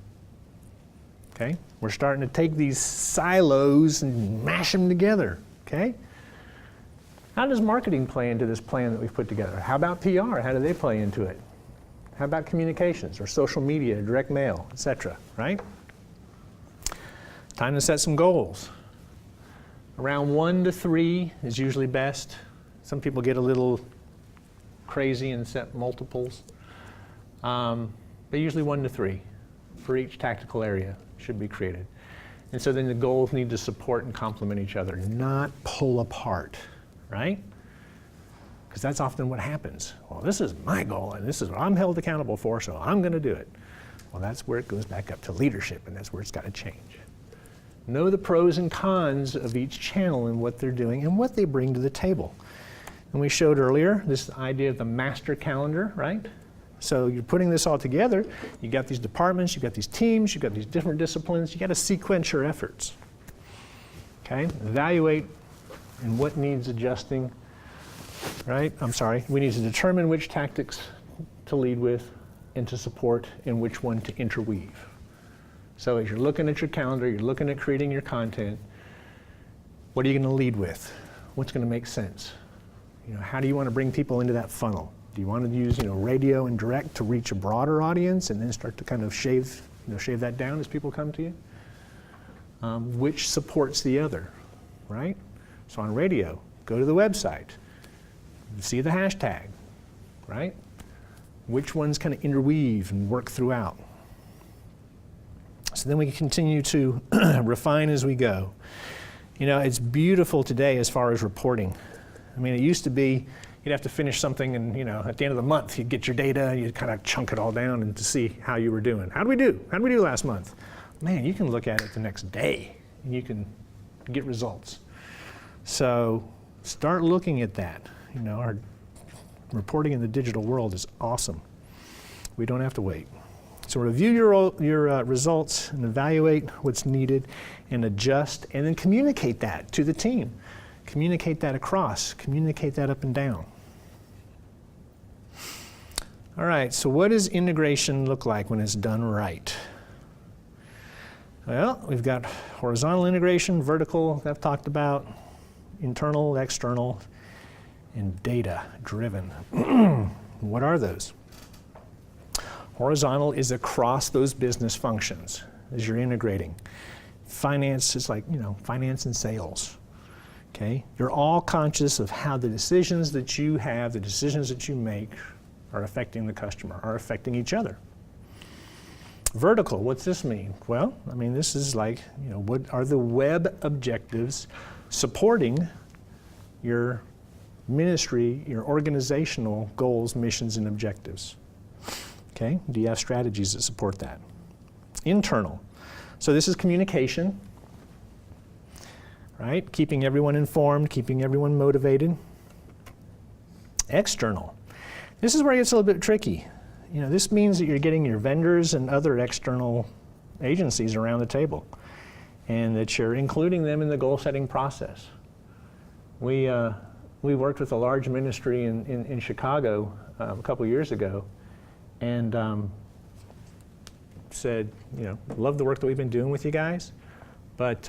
Okay? We're starting to take these silos and mash them together, okay? How does marketing play into this plan that we've put together? How about PR? How do they play into it? How about communications or social media, direct mail, etc., right? Time to set some goals. Around 1 to 3 is usually best. Some people get a little crazy and set multiples. But usually 1 to 3 for each tactical area should be created. And so then the goals need to support and complement each other, not pull apart, right? Because that's often what happens. Well, this is my goal and this is what I'm held accountable for, so I'm going to do it. Well, that's where it goes back up to leadership, and that's where it's got to change. Know the pros and cons of each channel and what they're doing and what they bring to the table. And we showed earlier this idea of the master calendar, right? So you're putting this all together. You got these departments, you got these teams, you got these different disciplines. You got to sequence your efforts. Okay? Evaluate and what needs adjusting. Right? We need to determine which tactics to lead with and to support and which one to interweave. So as you're looking at your calendar, you're looking at creating your content, what are you going to lead with? What's going to make sense? How do you want to bring people into that funnel? Do you want to use, radio and direct to reach a broader audience and then start to kind of shave that down as people come to you? Which supports the other, right? So on radio, go to the website, see the hashtag, right? Which ones kind of interweave and work throughout? So then we continue to refine as we go. It's beautiful today as far as reporting. I mean, it used to be you'd have to finish something and, at the end of the month, you'd get your data and you'd kind of chunk it all down and to see how you were doing. How did we do last month? Man, you can look at it the next day and you can get results. So start looking at that. Our reporting in the digital world is awesome. We don't have to wait. So review your results and evaluate what's needed and adjust and then communicate that to the team. Communicate that across, communicate that up and down. All right, so what does integration look like when it's done right? Well, we've got horizontal integration, vertical, that I've talked about, internal, external, and data-driven. What are those? Horizontal is across those business functions as you're integrating. Finance is like, finance and sales. Okay? You're all conscious of how the decisions that you have, the decisions that you make are affecting the customer, are affecting each other. Vertical, what's this mean? Well, this is like, what are the web objectives supporting your ministry, your organizational goals, missions, and objectives? Okay, do you have strategies that support that? Internal, so this is communication, right? Keeping everyone informed, keeping everyone motivated. External, this is where it gets a little bit tricky. This means that you're getting your vendors and other external agencies around the table and that you're including them in the goal-setting process. We worked with a large ministry in Chicago a couple years ago and said, love the work that we've been doing with you guys, but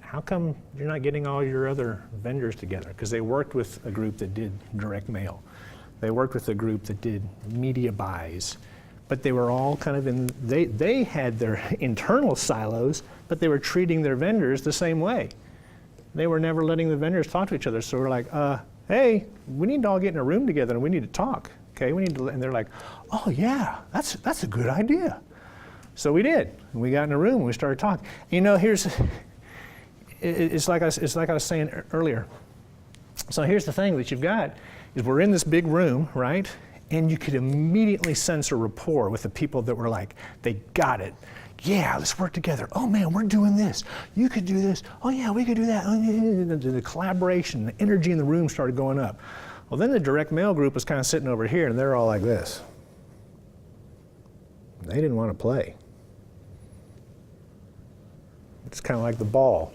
how come you're not getting all your other vendors together? Because they worked with a group that did direct mail. They worked with a group that did media buys, but they were all kind of they had their internal silos, but they were treating their vendors the same way. They were never letting the vendors talk to each other. So we're like, hey, we need to all get in a room together and we need to talk. Okay, and they're like, oh yeah, that's a good idea. So we did. We got in a room and we started talking. It's like I was saying earlier. So here's the thing that you've got is we're in this big room, right? And you could immediately sense a rapport with the people that were like, they got it. Yeah, let's work together. Oh man, we're doing this. You could do this. Oh yeah, we could do that. The collaboration, the energy in the room started going up. Well, then the direct mail group was kind of sitting over here and they're all like this. They didn't want to play. It's kind of like the ball.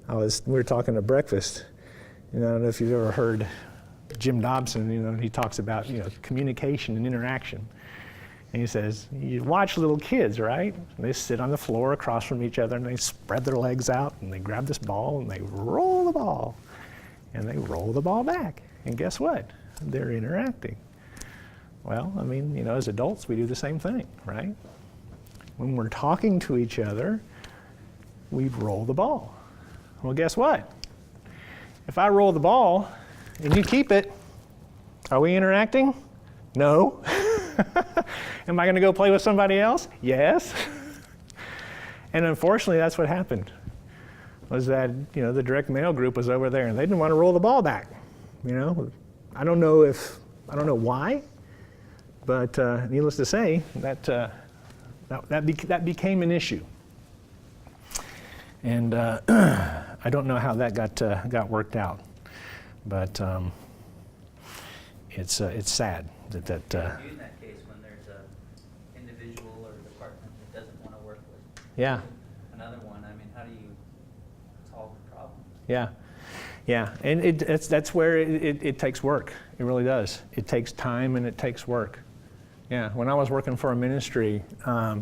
We were talking at breakfast. I don't know if you've ever heard Jim Dobson, he talks about, communication and interaction. And he says, you watch little kids, right? And they sit on the floor across from each other and they spread their legs out and they grab this ball and they roll the ball. And they roll the ball back. And guess what? They're interacting. Well, as adults, we do the same thing, right? When we're talking to each other, we roll the ball. Well, guess what? If I roll the ball and you keep it, are we interacting? No. Am I going to go play with somebody else? Yes. And unfortunately, that's what happened. Was that, the direct mail group was over there and they didn't want to roll the ball back. I don't know why, but needless to say, that became an issue. And I don't know how that got worked out. But it's sad that What do you do in that case when there's a individual or department that doesn't want to work with yeah. another one? I mean, how do you solve the problem? Yeah, yeah, and that's where it takes work. It really does. It takes time and it takes work. Yeah, when I was working for a ministry, I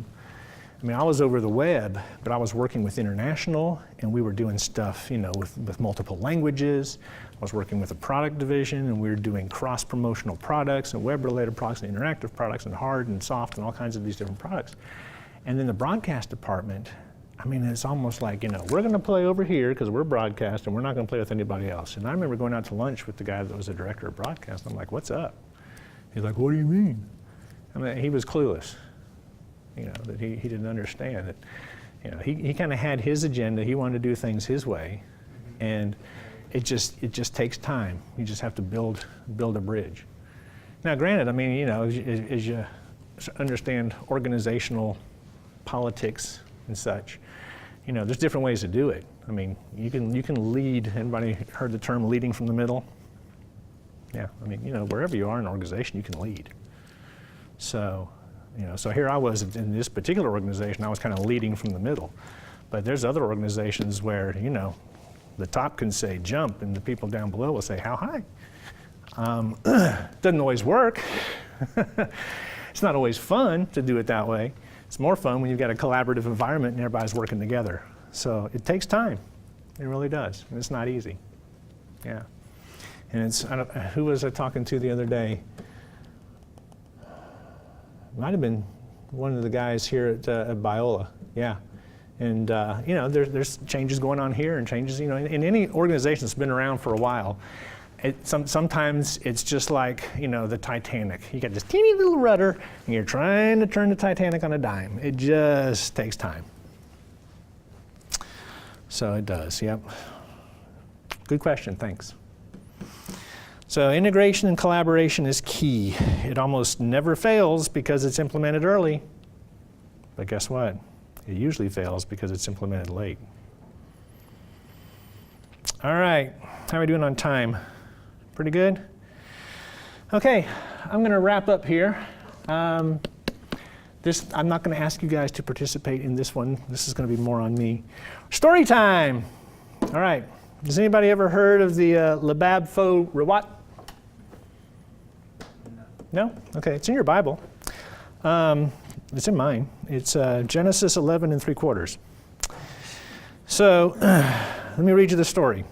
was over the web, but I was working with international, and we were doing stuff, with multiple languages. I was working with a product division, and we were doing cross-promotional products and web-related products and interactive products and hard and soft and all kinds of these different products. And then the broadcast department, it's almost like, we're going to play over here because we're broadcast and we're not going to play with anybody else. And I remember going out to lunch with the guy that was the director of broadcast. I'm like, what's up? He's like, what do you mean? He was clueless, that he didn't understand that, he kind of had his agenda. He wanted to do things his way. And it just takes time. You just have to build a bridge. Now, granted, as you understand organizational politics and such, there's different ways to do it. You can lead. Anybody heard the term leading from the middle? Yeah, wherever you are in an organization, you can lead. So, so here I was in this particular organization, I was kind of leading from the middle. But there's other organizations where, the top can say jump and the people down below will say how high. Doesn't always work. It's not always fun to do it that way. It's more fun when you've got a collaborative environment and everybody's working together. So it takes time. It really does. And it's not easy. Yeah. And who was I talking to the other day? Might have been one of the guys here at Biola. Yeah. And, there's changes going on here and changes, in any organization that's been around for a while. Sometimes it's just like, the Titanic. You got this teeny little rudder, and you're trying to turn the Titanic on a dime. It just takes time. So it does, yep. Good question, thanks. So integration and collaboration is key. It almost never fails because it's implemented early. But guess what? It usually fails because it's implemented late. All right, how are we doing on time? Pretty good? Okay, I'm going to wrap up here. I'm not going to ask you guys to participate in this one. This is going to be more on me. Story time! All right, has anybody ever heard of the Lebab Faux Rawat? No? Okay, it's in your Bible. It's in mine. It's Genesis 11 3/4. So, let me read you the story.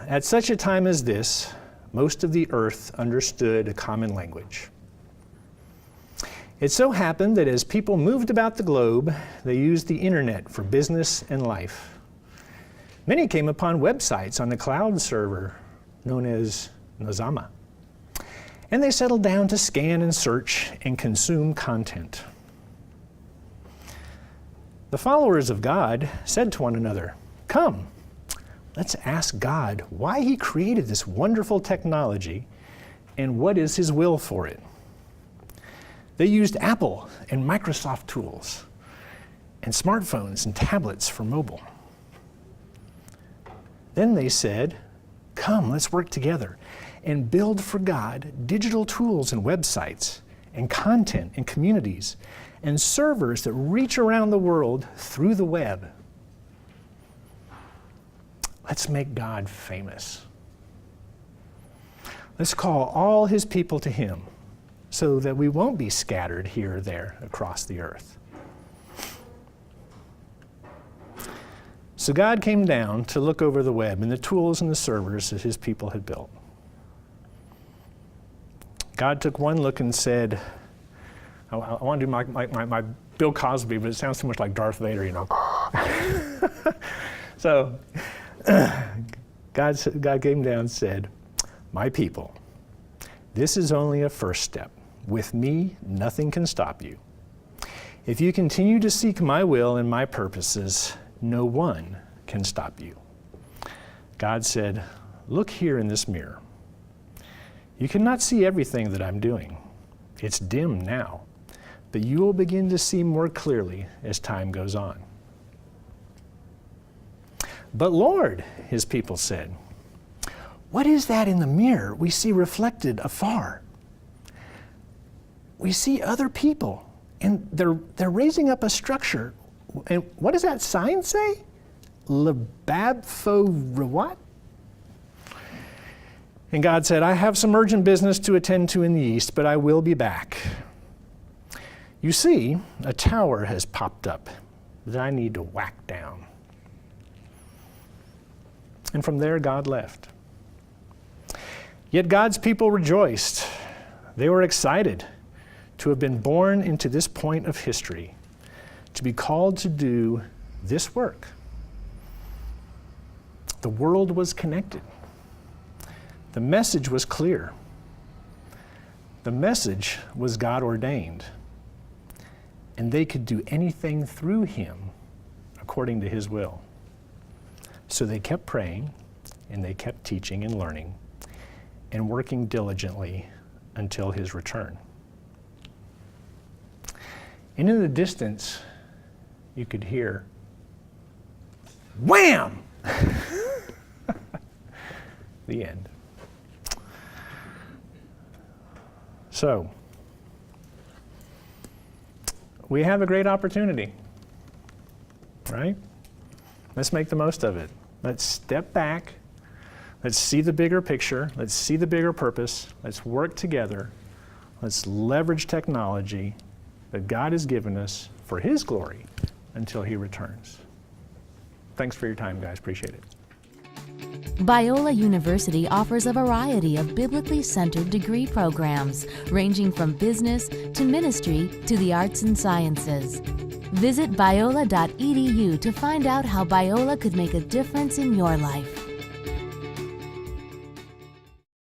At such a time as this, most of the earth understood a common language. It so happened that as people moved about the globe, they used the internet for business and life. Many came upon websites on the cloud server known as Nazama, and they settled down to scan and search and consume content. The followers of God said to one another, "Come, let's ask God why He created this wonderful technology and what is His will for it." They used Apple and Microsoft tools and smartphones and tablets for mobile. Then they said, "Come, let's work together and build for God digital tools and websites and content and communities and servers that reach around the world through the web. Let's make God famous. Let's call all His people to Him so that we won't be scattered here or there across the earth." So God came down to look over the web and the tools and the servers that His people had built. God took one look and said, I want to do my Bill Cosby, but it sounds too much like Darth Vader, you know. So God came down and said, "My people, this is only a first step. With me, nothing can stop you. If you continue to seek my will and my purposes, no one can stop you." God said, "Look here in this mirror. You cannot see everything that I'm doing. It's dim now, but you will begin to see more clearly as time goes on." "But Lord," His people said, what is that in the mirror we see reflected afar? We see other people, and they're raising up a structure. And what does that sign say? What? And God said, I have some urgent business to attend to in the east, but I will be back. You see, a tower has popped up that I need to whack down. And from there, God left. Yet God's people rejoiced. They were excited to have been born into this point of history, to be called to do this work. The world was connected. The message was clear. The message was God ordained. And they could do anything through him according to his will. So they kept praying, and they kept teaching and learning, and working diligently until his return. And in the distance, you could hear, wham! The end. So, we have a great opportunity, right? Let's make the most of it. Let's step back. Let's see the bigger picture. Let's see the bigger purpose. Let's work together. Let's leverage technology that God has given us for his glory until he returns. Thanks for your time, guys. Appreciate it. Biola University offers a variety of biblically centered degree programs, ranging from business to ministry to the arts and sciences. Visit biola.edu to find out how Biola could make a difference in your life.